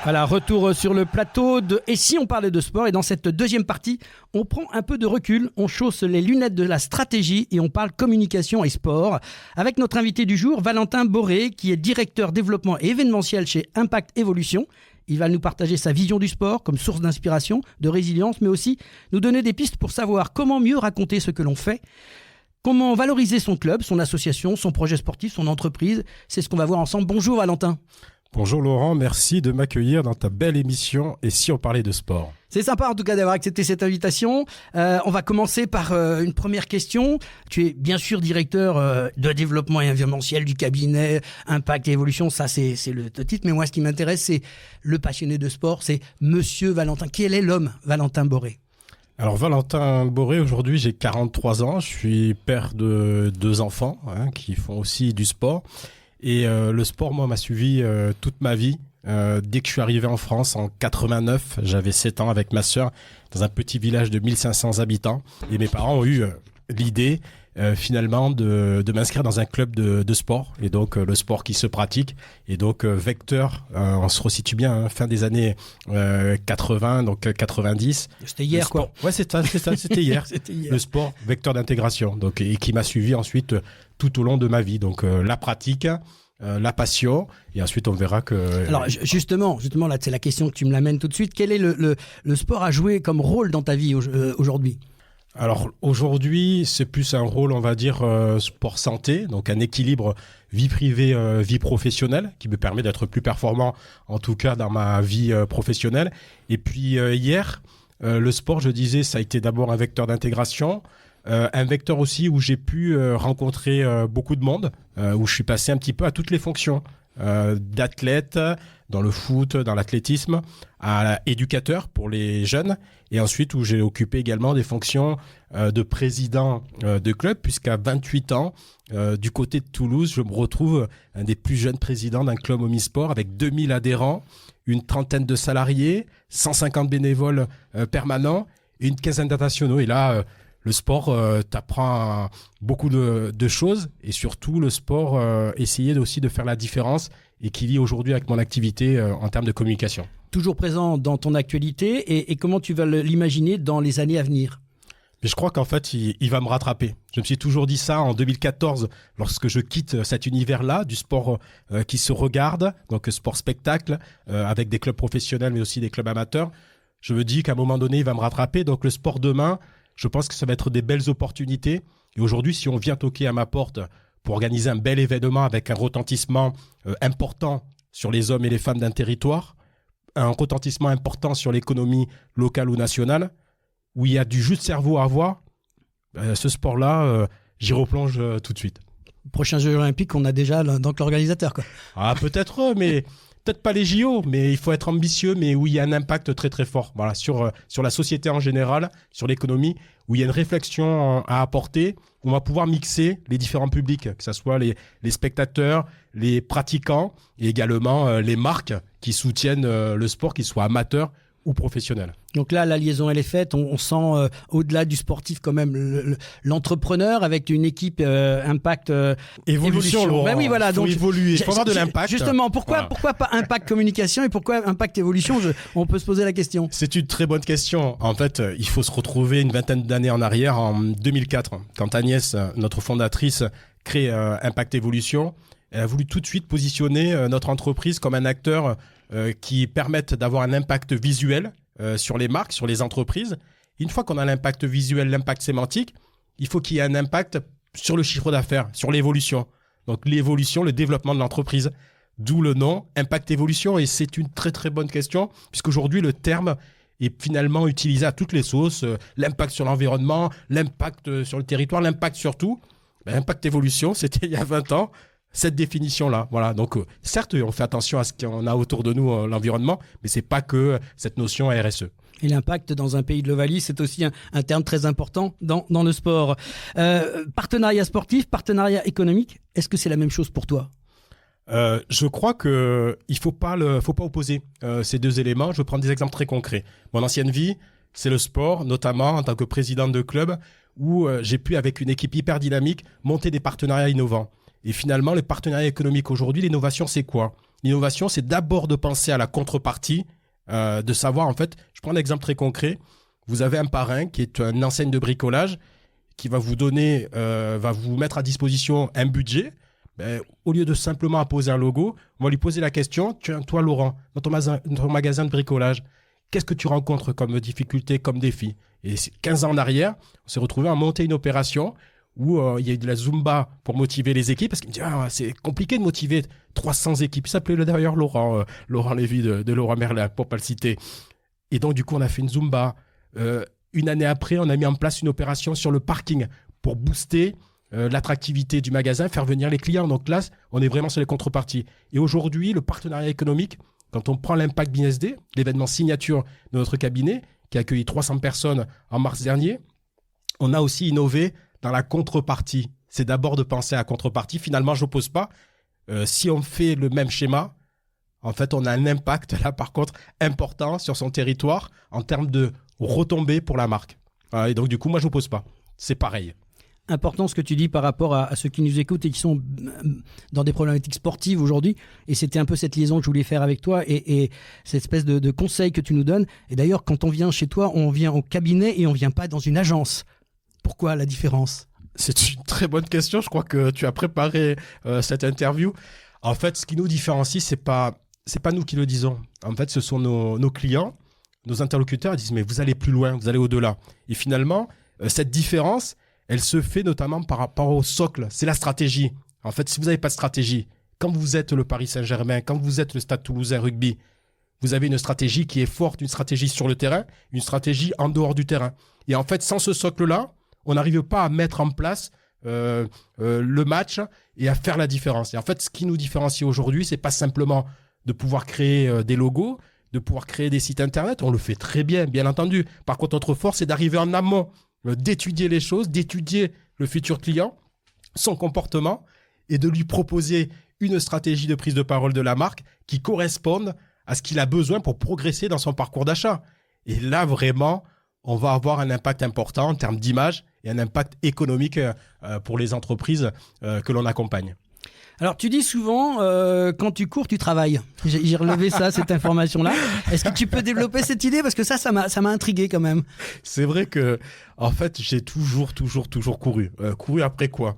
Speaker 1: Voilà, retour sur le plateau de Et si on parlait de sport, et dans cette deuxième partie, on prend un peu de recul, on chausse les lunettes de la stratégie et on parle communication et sport avec notre invité du jour, Valentin Boré, qui est directeur développement et événementiel chez Impact Evolution. Il va nous partager sa vision du sport comme source d'inspiration, de résilience, mais aussi nous donner des pistes pour savoir comment mieux raconter ce que l'on fait. Comment valoriser son club, son association, son projet sportif, son entreprise. C'est ce qu'on va voir ensemble. Bonjour Valentin.
Speaker 7: Bonjour Laurent, merci de m'accueillir dans ta belle émission Et si on parlait de sport?
Speaker 1: C'est sympa en tout cas d'avoir accepté cette invitation. On va commencer par une première question. Tu es bien sûr directeur de développement et événementiel du cabinet Impact et Évolution. Ça c'est le titre, mais moi ce qui m'intéresse c'est le passionné de sport, c'est Monsieur Valentin. Quel est l'homme Valentin Boré?
Speaker 7: Alors Valentin Boré, aujourd'hui j'ai 43 ans, je suis père de 2 enfants qui font aussi du sport. Et le sport, moi, m'a suivi toute ma vie. Dès que je suis arrivé en France en 89, j'avais 7 ans avec ma sœur dans un petit village de 1500 habitants. Et mes parents ont eu l'idée finalement de m'inscrire dans un club de sport. Et donc le sport qui se pratique. Et donc vecteur, on se resitue bien, fin des années 80, donc 90.
Speaker 1: C'était hier quoi.
Speaker 7: Ouais, c'est ça, c'était hier.
Speaker 1: C'était hier.
Speaker 7: Le sport, vecteur d'intégration. Donc, et qui m'a suivi ensuite tout au long de ma vie. Donc la pratique, la passion, et ensuite on verra que...
Speaker 1: Alors justement là c'est la question que tu me l'amènes tout de suite. Quel est le sport à jouer comme rôle dans ta vie aujourd'hui?
Speaker 7: Alors aujourd'hui c'est plus un rôle, on va dire, sport santé, donc un équilibre vie privée, vie professionnelle, qui me permet d'être plus performant, en tout cas dans ma vie professionnelle. Et puis hier, le sport, je disais, ça a été d'abord un vecteur d'intégration, un vecteur aussi où j'ai pu rencontrer beaucoup de monde, où je suis passé un petit peu à toutes les fonctions, d'athlète, dans le foot, dans l'athlétisme, à éducateur pour les jeunes, et ensuite où j'ai occupé également des fonctions de président de club, puisqu'à 28 ans, du côté de Toulouse, je me retrouve un des plus jeunes présidents d'un club omnisport avec 2000 adhérents, une trentaine de salariés, 150 bénévoles permanents et une quinzaine d'internationaux. Et là, le sport t'apprend beaucoup de choses, et surtout le sport, essayer aussi de faire la différence, et qui lie aujourd'hui avec mon activité en termes de communication.
Speaker 1: Toujours présent dans ton actualité, et comment tu vas l'imaginer dans les années à venir?
Speaker 7: Mais je crois qu'en fait, il va me rattraper. Je me suis toujours dit ça en 2014, lorsque je quitte cet univers-là, du sport qui se regarde, donc sport spectacle, avec des clubs professionnels, mais aussi des clubs amateurs. Je me dis qu'à un moment donné, il va me rattraper. Donc le sport demain, je pense que ça va être des belles opportunités. Et aujourd'hui, si on vient toquer à ma porte pour organiser un bel événement avec un retentissement important sur les hommes et les femmes d'un territoire, un retentissement important sur l'économie locale ou nationale, où il y a du jus de cerveau à avoir, ce sport-là, j'y replonge tout de suite.
Speaker 1: Prochains Jeux Olympiques, on a déjà donc l'organisateur, quoi.
Speaker 7: Ah, peut-être, mais peut-être pas les JO, mais il faut être ambitieux, mais où il y a un impact très très fort. Voilà, sur la société en général, sur l'économie, où il y a une réflexion à apporter, où on va pouvoir mixer les différents publics, que ce soit les spectateurs, les pratiquants, et également les marques qui soutiennent le sport, qu'ils soient amateurs ou professionnels.
Speaker 1: Donc là, la liaison, elle est faite. On sent, au-delà du sportif, quand même, l'entrepreneur avec une équipe Impact
Speaker 7: Évolution. Laurent.
Speaker 1: Ben oui, voilà.
Speaker 7: Faut
Speaker 1: donc,
Speaker 7: évoluer. Il faut avoir de l'impact.
Speaker 1: Justement, pourquoi pas Impact Communication et pourquoi Impact Évolution? On peut se poser la question.
Speaker 7: C'est une très bonne question. En fait, il faut se retrouver une vingtaine d'années en arrière, en 2004, quand Agnès, notre fondatrice, crée Impact Évolution. Elle a voulu tout de suite positionner notre entreprise comme un acteur qui permette d'avoir un impact visuel sur les marques, sur les entreprises. Une fois qu'on a l'impact visuel, l'impact sémantique, il faut qu'il y ait un impact sur le chiffre d'affaires, sur l'évolution. Donc l'évolution, le développement de l'entreprise. D'où le nom Impact Évolution. Et c'est une très très bonne question, puisqu'aujourd'hui le terme est finalement utilisé à toutes les sauces. L'impact sur l'environnement, l'impact sur le territoire, l'impact sur tout. Impact Évolution, c'était il y a 20 ans, cette définition-là. Voilà. Donc certes, on fait attention à ce qu'on a autour de nous, l'environnement, mais ce n'est pas que cette notion RSE.
Speaker 1: Et l'impact dans un pays de l'Ovalie, c'est aussi un terme très important dans le sport. Partenariat sportif, partenariat économique, est-ce que c'est la même chose pour toi ?
Speaker 7: Je crois qu'il faut pas opposer ces deux éléments. Je vais prendre des exemples très concrets. Mon ancienne vie, c'est le sport, notamment en tant que président de club, où j'ai pu, avec une équipe hyper dynamique, monter des partenariats innovants. Et finalement, les partenariats économiques aujourd'hui, l'innovation, c'est quoi ? L'innovation, c'est d'abord de penser à la contrepartie, de savoir, en fait, je prends un exemple très concret. Vous avez un parrain qui est une enseigne de bricolage qui va vous donner, va vous mettre à disposition un budget. Au lieu de simplement apposer un logo, on va lui poser la question, toi Laurent, dans ton magasin de bricolage, qu'est-ce que tu rencontres comme difficulté, comme défi ? Et 15 ans en arrière, on s'est retrouvé à monter une opération où il y a eu de la Zumba pour motiver les équipes, parce qu'il me dit c'est compliqué de motiver 300 équipes. Il s'appelait d'ailleurs Laurent Lévy de Laurent Merlin, pour ne pas le citer. Et donc du coup, on a fait une Zumba. Une année après, on a mis en place une opération sur le parking pour booster l'attractivité du magasin, faire venir les clients. Donc là, on est vraiment sur les contreparties. Et aujourd'hui, le partenariat économique, quand on prend l'Impact Business Day, l'événement signature de notre cabinet, qui a accueilli 300 personnes en mars dernier, on a aussi innové dans la contrepartie. C'est d'abord de penser à la contrepartie. Finalement, je n'oppose pas. Si on fait le même schéma, en fait, on a un impact, là, par contre, important sur son territoire en termes de retombées pour la marque. Et donc, du coup, moi, je n'oppose pas. C'est pareil.
Speaker 1: Important ce que tu dis par rapport à ceux qui nous écoutent et qui sont dans des problématiques sportives aujourd'hui. Et c'était un peu cette liaison que je voulais faire avec toi et cette espèce de conseil que tu nous donnes. Et d'ailleurs, quand on vient chez toi, on vient au cabinet et on ne vient pas dans une agence. Pourquoi la différence ?
Speaker 7: C'est une très bonne question. Je crois que tu as préparé cette interview. En fait, ce qui nous différencie, c'est pas nous qui le disons. En fait, ce sont nos clients, nos interlocuteurs. Ils disent, mais vous allez plus loin, vous allez au-delà. Et finalement, cette différence, elle se fait notamment par rapport au socle. C'est la stratégie. En fait, si vous n'avez pas de stratégie, quand vous êtes le Paris Saint-Germain, quand vous êtes le Stade Toulousain Rugby, vous avez une stratégie qui est forte, une stratégie sur le terrain, une stratégie en dehors du terrain. Et en fait, sans ce socle-là, on n'arrive pas à mettre en place le match et à faire la différence. Et en fait, ce qui nous différencie aujourd'hui, c'est pas simplement de pouvoir créer des logos, de pouvoir créer des sites internet. On le fait très bien, bien entendu. Par contre, notre force, c'est d'arriver en amont, d'étudier les choses, d'étudier le futur client, son comportement, et de lui proposer une stratégie de prise de parole de la marque qui corresponde à ce qu'il a besoin pour progresser dans son parcours d'achat. Et là, vraiment, on va avoir un impact important en termes d'image et un impact économique pour les entreprises que l'on accompagne.
Speaker 1: Alors, tu dis souvent, quand tu cours, tu travailles. J'ai relevé ça, cette information-là. Est-ce que tu peux développer cette idée ? Parce que ça m'a intrigué quand même.
Speaker 7: C'est vrai que, en fait, j'ai toujours couru. Couru après quoi ?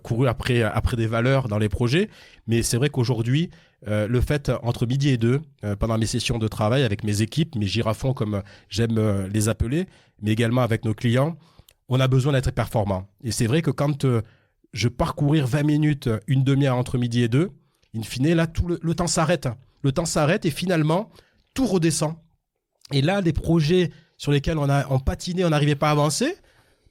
Speaker 7: Couru après des valeurs dans les projets. Mais c'est vrai qu'aujourd'hui, le fait, entre midi et 2, pendant mes sessions de travail avec mes équipes, mes girafons comme j'aime les appeler, mais également avec nos clients, on a besoin d'être performant. Et c'est vrai que quand je pars courir 20 minutes, une demi-heure entre midi et 2, in fine, là, tout le temps s'arrête. Le temps s'arrête et finalement, tout redescend. Et là, les projets sur lesquels on patinait, on n'arrivait pas à avancer,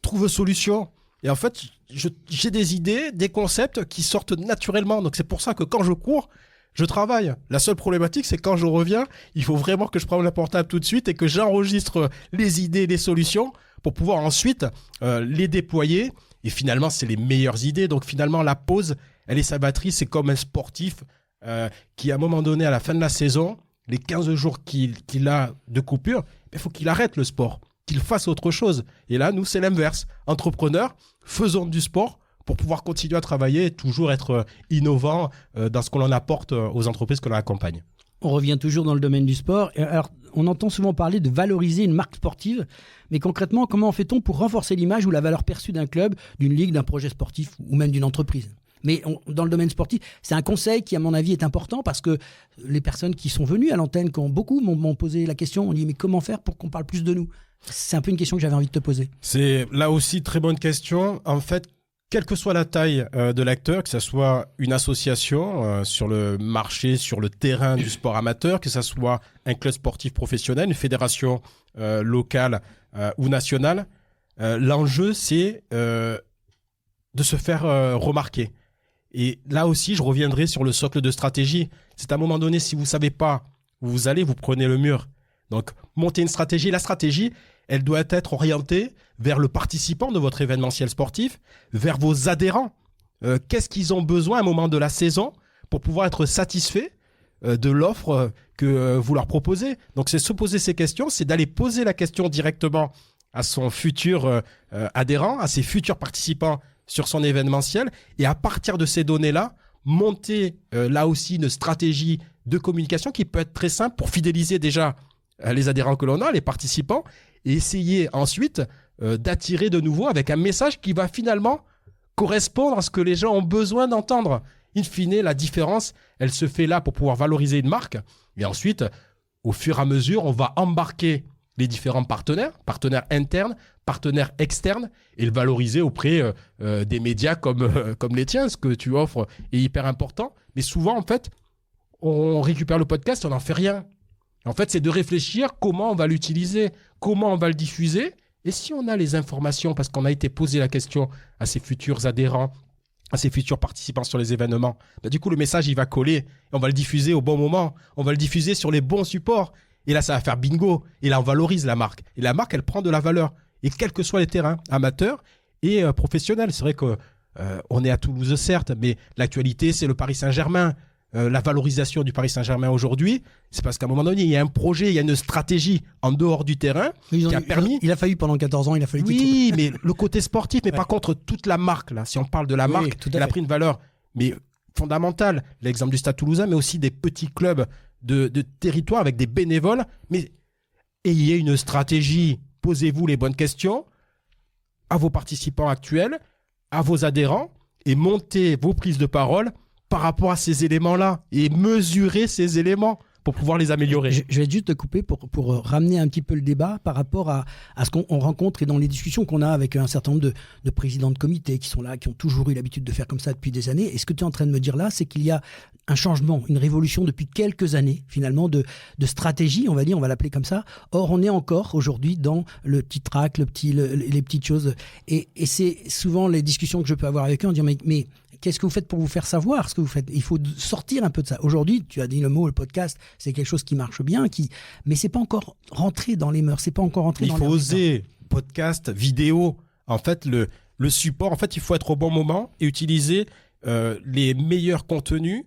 Speaker 7: trouvent solution. Et en fait, j'ai des idées, des concepts qui sortent naturellement. Donc, c'est pour ça que quand je cours, je travaille. La seule problématique, c'est quand je reviens, il faut vraiment que je prenne le portable tout de suite et que j'enregistre les idées, les solutions pour pouvoir ensuite les déployer. Et finalement, c'est les meilleures idées. Donc finalement, la pause, elle est salvatrice. C'est comme un sportif qui, à un moment donné, à la fin de la saison, les 15 jours qu'il a de coupure, il faut qu'il arrête le sport, qu'il fasse autre chose. Et là, nous, c'est l'inverse. Entrepreneurs, faisons du sport pour pouvoir continuer à travailler et toujours être innovant dans ce que l'on apporte aux entreprises que l'on accompagne.
Speaker 1: On revient toujours dans le domaine du sport. Alors, on entend souvent parler de valoriser une marque sportive, mais concrètement, comment fait-on pour renforcer l'image ou la valeur perçue d'un club, d'une ligue, d'un projet sportif ou même d'une entreprise ? Mais dans le domaine sportif, c'est un conseil qui, à mon avis, est important parce que les personnes qui sont venues à l'antenne, beaucoup m'ont posé la question, on dit mais comment faire pour qu'on parle plus de nous ? C'est un peu une question que j'avais envie de te poser.
Speaker 7: C'est là aussi très bonne question. En fait, quelle que soit la taille de l'acteur, que ce soit une association sur le marché, sur le terrain du sport amateur, que ce soit un club sportif professionnel, une fédération locale ou nationale, l'enjeu, c'est de se faire remarquer. Et là aussi, je reviendrai sur le socle de stratégie. C'est à un moment donné, si vous ne savez pas où vous allez, vous prenez le mur. Donc, monter une stratégie. La stratégie, elle doit être orientée vers le participant de votre événementiel sportif, vers vos adhérents. Qu'est-ce qu'ils ont besoin à un moment de la saison pour pouvoir être satisfaits de l'offre que vous leur proposez. Donc, c'est se poser ces questions, c'est d'aller poser la question directement à son futur adhérent, à ses futurs participants sur son événementiel. Et à partir de ces données-là, monter là aussi une stratégie de communication qui peut être très simple pour fidéliser déjà les adhérents que l'on a, les participants, et essayer ensuite d'attirer de nouveau avec un message qui va finalement correspondre à ce que les gens ont besoin d'entendre. In fine, la différence, elle se fait là pour pouvoir valoriser une marque. Et ensuite, au fur et à mesure, on va embarquer les différents partenaires internes, partenaires externes, et le valoriser auprès des médias comme les tiens. Ce que tu offres est hyper important. Mais souvent, en fait, on récupère le podcast, on n'en fait rien. En fait, c'est de réfléchir comment on va l'utiliser, comment on va le diffuser. Et si on a les informations, parce qu'on a été posé la question à ses futurs adhérents, à ses futurs participants sur les événements, du coup, le message, il va coller. On va le diffuser au bon moment. On va le diffuser sur les bons supports. Et là, ça va faire bingo. Et là, on valorise la marque. Et la marque, elle prend de la valeur. Et quels que soient les terrains, amateurs et professionnels. C'est vrai qu'on est à Toulouse, certes, mais l'actualité, c'est le Paris Saint-Germain. La valorisation du Paris Saint-Germain aujourd'hui, c'est parce qu'à un moment donné, il y a un projet, il y a une stratégie en dehors du terrain qui a permis...
Speaker 1: Il a fallu pendant 14 ans, il a fallu...
Speaker 7: Oui, mais le côté sportif, mais par contre, toute la marque, là, si on parle de la marque, elle a pris une valeur mais fondamentale. L'exemple du Stade Toulousain, mais aussi des petits clubs de territoire avec des bénévoles. Mais ayez une stratégie, posez-vous les bonnes questions à vos participants actuels, à vos adhérents, et montez vos prises de parole par rapport à ces éléments-là et mesurer ces éléments pour pouvoir les améliorer.
Speaker 1: Je vais juste te couper pour ramener un petit peu le débat par rapport à ce qu'on rencontre et dans les discussions qu'on a avec un certain nombre de présidents de comités qui sont là, qui ont toujours eu l'habitude de faire comme ça depuis des années. Et ce que tu es en train de me dire là, c'est qu'il y a un changement, une révolution depuis quelques années, finalement, de stratégie, on va dire, on va l'appeler comme ça. Or, on est encore aujourd'hui dans le petit track, les petites choses. Et c'est souvent les discussions que je peux avoir avec eux en disant mais qu'est-ce que vous faites pour vous faire savoir ce que vous faites ? Il faut sortir un peu de ça. Aujourd'hui, tu as dit le mot, le podcast, c'est quelque chose qui marche bien, mais c'est pas encore rentré dans les mœurs, c'est pas encore rentré dans les...
Speaker 7: Il faut oser, podcast, vidéo. En fait, le support, en fait, il faut être au bon moment et utiliser les meilleurs contenus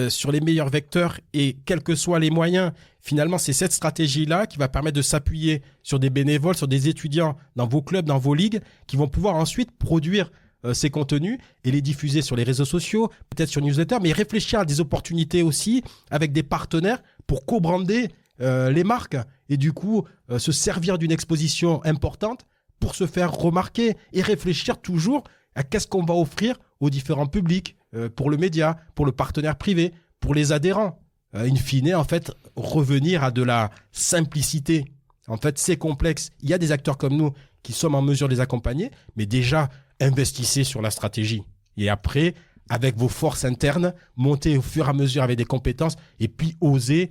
Speaker 7: sur les meilleurs vecteurs et quels que soient les moyens. Finalement, c'est cette stratégie-là qui va permettre de s'appuyer sur des bénévoles, sur des étudiants dans vos clubs, dans vos ligues, qui vont pouvoir ensuite produire ces contenus et les diffuser sur les réseaux sociaux, peut-être sur newsletter, mais réfléchir à des opportunités aussi avec des partenaires pour co-brander les marques et du coup se servir d'une exposition importante pour se faire remarquer et réfléchir toujours à qu'est-ce qu'on va offrir aux différents publics, pour le média, pour le partenaire privé, pour les adhérents. In fine, en fait, revenir à de la simplicité. En fait, c'est complexe. Il y a des acteurs comme nous qui sommes en mesure de les accompagner, mais déjà, investissez sur la stratégie. Et après, avec vos forces internes, montez au fur et à mesure avec des compétences et puis osez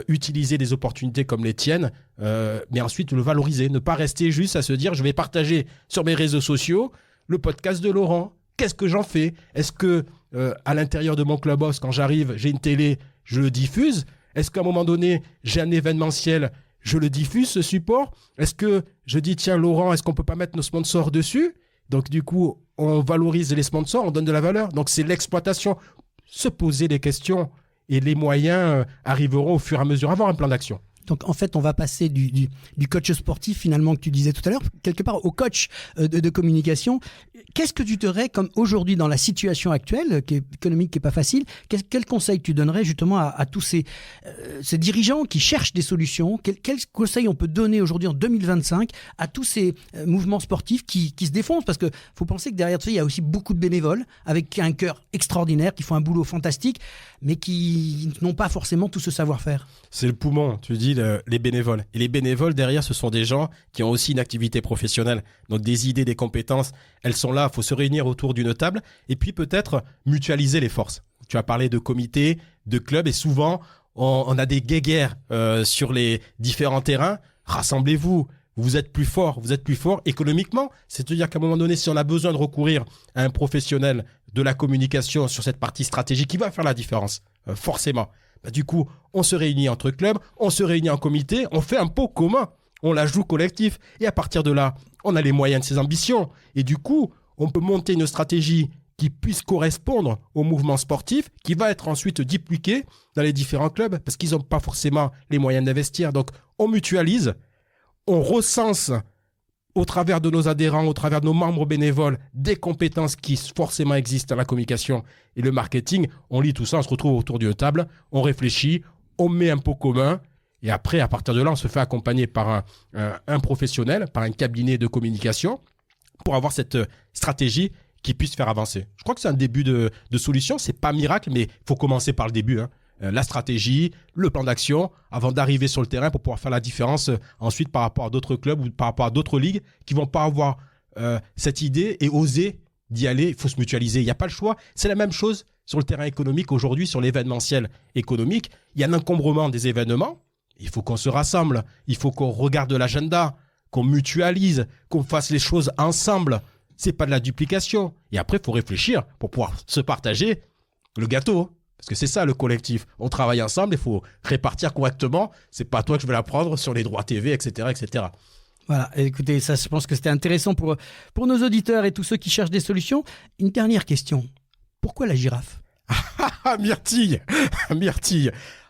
Speaker 7: utiliser des opportunités comme les tiennes, mais ensuite le valoriser. Ne pas rester juste à se dire je vais partager sur mes réseaux sociaux le podcast de Laurent. Qu'est-ce que j'en fais ? Est-ce que à l'intérieur de mon clubhouse, quand j'arrive, j'ai une télé, je le diffuse ? Est-ce qu'à un moment donné, j'ai un événementiel, je le diffuse, ce support ? Est-ce que je dis tiens Laurent, est-ce qu'on peut pas mettre nos sponsors dessus ? Donc, du coup, on valorise les sponsors, on donne de la valeur. Donc, c'est l'exploitation. Se poser des questions et les moyens arriveront au fur et à mesure. Avoir un plan d'action.
Speaker 1: Donc en fait, on va passer du coach sportif finalement que tu disais tout à l'heure, quelque part au coach de communication. Qu'est-ce que tu dirais comme aujourd'hui dans la situation actuelle, économique qui n'est pas facile, quel conseil tu donnerais justement à tous ces dirigeants qui cherchent des solutions? Quel conseil on peut donner aujourd'hui en 2025 à tous ces mouvements sportifs qui se défoncent? Parce qu'il faut penser que derrière ça, il y a aussi beaucoup de bénévoles avec un cœur extraordinaire, qui font un boulot fantastique, mais qui n'ont pas forcément tout ce savoir-faire.
Speaker 7: C'est le poumon, tu dis, les bénévoles. Et les bénévoles, derrière, ce sont des gens qui ont aussi une activité professionnelle. Donc des idées, des compétences, elles sont là. Il faut se réunir autour d'une table et puis peut-être mutualiser les forces. Tu as parlé de comités, de clubs, et souvent, on a des guéguerres sur les différents terrains. Rassemblez-vous. Vous êtes plus fort économiquement. C'est-à-dire qu'à un moment donné, si on a besoin de recourir à un professionnel de la communication sur cette partie stratégique qui va faire la différence, forcément. Du coup, on se réunit entre clubs, on se réunit en comité, on fait un pot commun, on la joue collectif. Et à partir de là, on a les moyens de ses ambitions. Et du coup, on peut monter une stratégie qui puisse correspondre au mouvement sportif, qui va être ensuite dupliqué dans les différents clubs, parce qu'ils n'ont pas forcément les moyens d'investir. Donc, on mutualise. On recense au travers de nos adhérents, au travers de nos membres bénévoles, des compétences qui forcément existent dans la communication et le marketing. On lit tout ça, on se retrouve autour d'une table, on réfléchit, on met un pot commun. Et après, à partir de là, on se fait accompagner par un professionnel, par un cabinet de communication pour avoir cette stratégie qui puisse faire avancer. Je crois que c'est un début de solution. C'est pas miracle, mais il faut commencer par le début, la stratégie, le plan d'action, avant d'arriver sur le terrain pour pouvoir faire la différence ensuite par rapport à d'autres clubs ou par rapport à d'autres ligues qui vont pas avoir cette idée et oser d'y aller. Il faut se mutualiser. Il n'y a pas le choix. C'est la même chose sur le terrain économique aujourd'hui, sur l'événementiel économique. Il y a un encombrement des événements. Il faut qu'on se rassemble. Il faut qu'on regarde l'agenda, qu'on mutualise, qu'on fasse les choses ensemble. C'est pas de la duplication. Et après, il faut réfléchir pour pouvoir se partager le gâteau. Parce que c'est ça le collectif. On travaille ensemble, il faut répartir correctement. C'est pas toi que je vais la prendre sur les droits TV, etc., etc.
Speaker 1: Voilà, écoutez, ça, je pense que c'était intéressant pour nos auditeurs et tous ceux qui cherchent des solutions. Une dernière question. Pourquoi la girafe?
Speaker 7: Myrtille.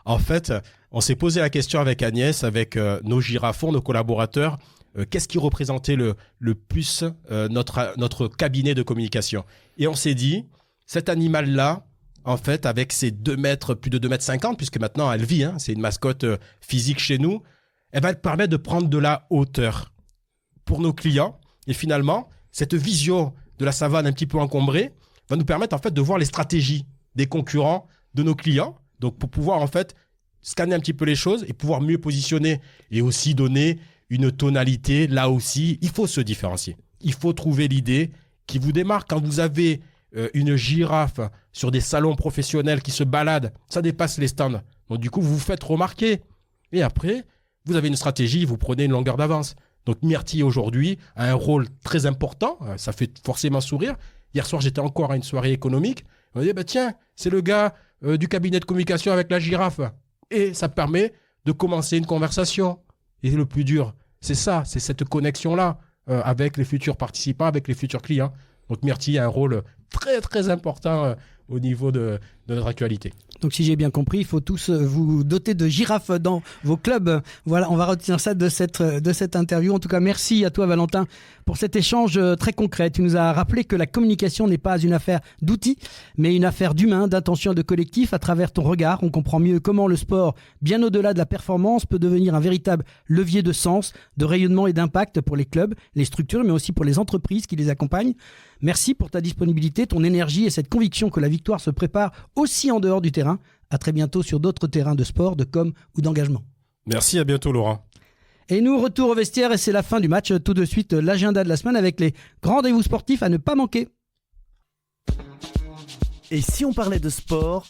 Speaker 7: En fait, on s'est posé la question avec Agnès, avec nos girafons, nos collaborateurs. Qu'est-ce qui représentait le plus notre cabinet de communication? Et on s'est dit, cet animal-là, en fait, avec ses 2 mètres, plus de 2,50 m, puisque maintenant elle vit, c'est une mascotte physique chez nous, elle va permettre de prendre de la hauteur pour nos clients. Et finalement, cette vision de la savane un petit peu encombrée va nous permettre en fait de voir les stratégies des concurrents, de nos clients. Donc pour pouvoir en fait scanner un petit peu les choses et pouvoir mieux positionner et aussi donner une tonalité. Là aussi, il faut se différencier. Il faut trouver l'idée qui vous démarque. Quand vous avez une girafe sur des salons professionnels qui se baladent, ça dépasse les stands. Donc du coup, vous vous faites remarquer. Et après, vous avez une stratégie, vous prenez une longueur d'avance. Donc Myrtille aujourd'hui a un rôle très important. Ça fait forcément sourire. Hier soir, j'étais encore à une soirée économique. On dit, tiens, c'est le gars du cabinet de communication avec la girafe. Et ça permet de commencer une conversation. Et le plus dur, c'est ça, c'est cette connexion-là avec les futurs participants, avec les futurs clients. Donc Myrtille a un rôle très très important au niveau de notre actualité.
Speaker 1: Donc si j'ai bien compris, il faut tous vous doter de girafes dans vos clubs. Voilà, on va retenir ça de cette interview. En tout cas, merci à toi Valentin pour cet échange très concret. Tu nous as rappelé que la communication n'est pas une affaire d'outils, mais une affaire d'humain, d'intention et de collectif. À travers ton regard, on comprend mieux comment le sport, bien au-delà de la performance, peut devenir un véritable levier de sens, de rayonnement et d'impact pour les clubs, les structures, mais aussi pour les entreprises qui les accompagnent. Merci pour ta disponibilité, ton énergie et cette conviction que la victoire se prépare aussi en dehors du terrain. À très bientôt sur d'autres terrains de sport, de com ou d'engagement.
Speaker 7: Merci, à bientôt Laurent.
Speaker 1: Et nous, retour au vestiaire et c'est la fin du match. Tout de suite, l'agenda de la semaine avec les grands rendez-vous sportifs à ne pas manquer.
Speaker 2: Et si on parlait de sport?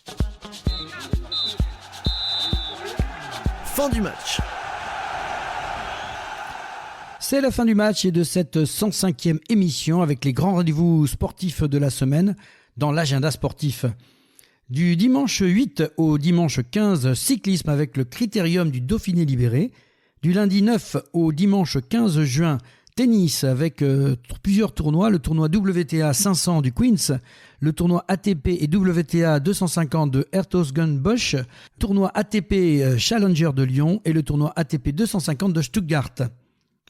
Speaker 2: Fin du match.
Speaker 1: C'est la fin du match et de cette 105e émission avec les grands rendez-vous sportifs de la semaine dans l'agenda sportif. Du dimanche 8 au dimanche 15, cyclisme avec le critérium du Dauphiné libéré. Du lundi 9 au dimanche 15 juin, Tennis avec plusieurs tournois, le tournoi WTA 500 du Queens, le tournoi ATP et WTA 250 de Herzogenbusch, tournoi ATP Challenger de Lyon et le tournoi ATP 250 de Stuttgart.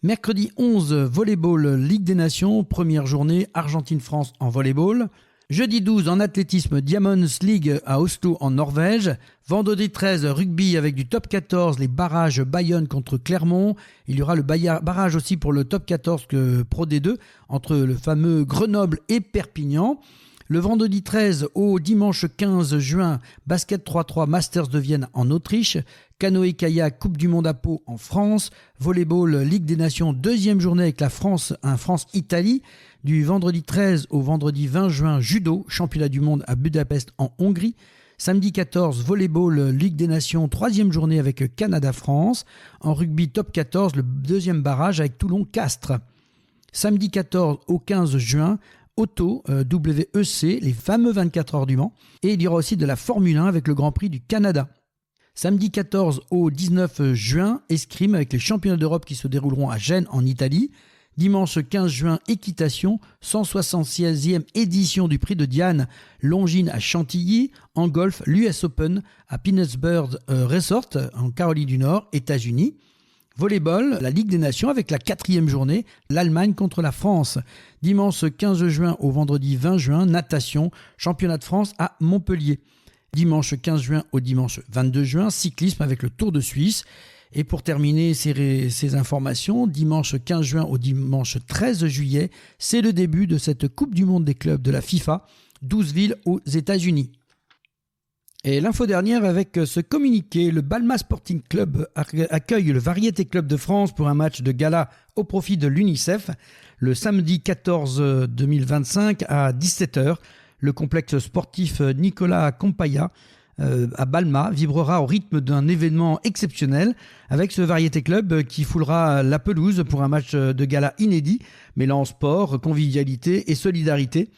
Speaker 1: Mercredi 11, volleyball Ligue des Nations, première journée Argentine-France en volleyball. Jeudi 12, en athlétisme Diamonds League à Oslo en Norvège. Vendredi 13, rugby avec du top 14, les barrages Bayonne contre Clermont. Il y aura le barrage aussi pour le top 14 Pro D2 entre le fameux Grenoble et Perpignan. Le vendredi 13 au dimanche 15 juin, basket 3-3 Masters de Vienne en Autriche, canoë-kayak Coupe du Monde à Pau en France, volleyball Ligue des Nations, deuxième journée avec la France, France-Italie, du vendredi 13 au vendredi 20 juin, judo, championnat du monde à Budapest en Hongrie, samedi 14, volleyball Ligue des Nations, troisième journée avec Canada-France, en rugby top 14, le deuxième barrage avec Toulon-Castres. Samedi 14 au 15 juin, Auto, WEC, les fameux 24 heures du Mans. Et il y aura aussi de la Formule 1 avec le Grand Prix du Canada. Samedi 14 au 19 juin, escrime avec les championnats d'Europe qui se dérouleront à Gênes en Italie. Dimanche 15 juin, équitation, 176e édition du Prix de Diane, Longines à Chantilly. En golf, l'US Open à Peanutsburg Resort en Caroline du Nord, États-Unis. Volleyball, la Ligue des Nations avec la 4e journée, l'Allemagne contre la France. Dimanche 15 juin au vendredi 20 juin, natation, championnat de France à Montpellier. Dimanche 15 juin au dimanche 22 juin, cyclisme avec le Tour de Suisse. Et pour terminer ces informations, dimanche 15 juin au dimanche 13 juillet, c'est le début de cette Coupe du Monde des clubs de la FIFA, 12 villes aux États-Unis. Et l'info dernière avec ce communiqué, le Balma Sporting Club accueille le Variété Club de France pour un match de gala au profit de l'UNICEF le samedi 14 2025 à 17h. Le complexe sportif Nicolas Compagna à Balma vibrera au rythme d'un événement exceptionnel avec ce Variété Club qui foulera la pelouse pour un match de gala inédit, mêlant sport, convivialité et solidarité.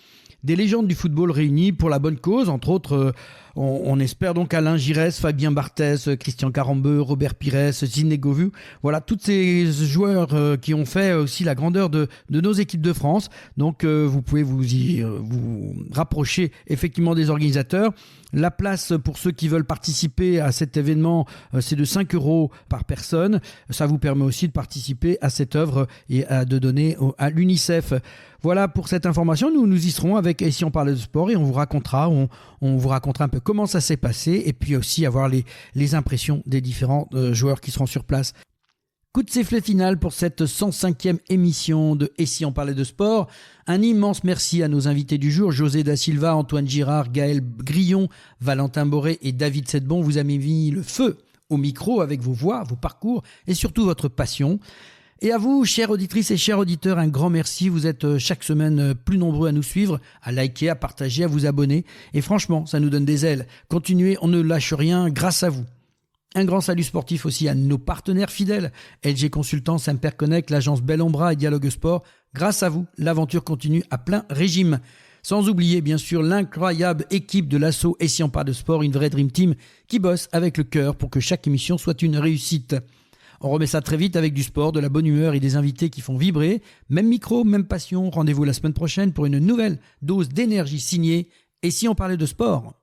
Speaker 1: Des légendes du football réunies pour la bonne cause, entre autres, on espère donc Alain Giresse, Fabien Barthès, Christian Carambeu, Robert Pires, Sidney Govou. Voilà, tous ces joueurs qui ont fait aussi la grandeur de nos équipes de France. Donc, vous pouvez vous rapprocher effectivement des organisateurs. La place pour ceux qui veulent participer à cet événement, c'est de 5 € par personne. Ça vous permet aussi de participer à cette œuvre et de donner à l'UNICEF. Voilà pour cette information. Nous y serons avec Et si on parlait de sport et on vous racontera un peu comment ça s'est passé et puis aussi avoir les impressions des différents joueurs qui seront sur place. Coup de sifflet final pour cette 105e émission de Et si on parlait de sport. Un immense merci à nos invités du jour, José da Silva, Antoine Girard, Gaël Grillon, Valentin Boré et David Sedbon. Vous avez mis le feu au micro avec vos voix, vos parcours et surtout votre passion. Et à vous, chères auditrices et chers auditeurs, un grand merci. Vous êtes chaque semaine plus nombreux à nous suivre, à liker, à partager, à vous abonner. Et franchement, ça nous donne des ailes. Continuez, on ne lâche rien grâce à vous. Un grand salut sportif aussi à nos partenaires fidèles, LG Consultants, Semper Connect, l'agence Bel Ambra et Dialogue Sport. Grâce à vous, l'aventure continue à plein régime. Sans oublier bien sûr l'incroyable équipe de l'assaut Et si on parle de sport, une vraie Dream Team qui bosse avec le cœur pour que chaque émission soit une réussite. On remet ça très vite avec du sport, de la bonne humeur et des invités qui font vibrer. Même micro, même passion. Rendez-vous la semaine prochaine pour une nouvelle dose d'énergie signée Et si on parlait de sport ?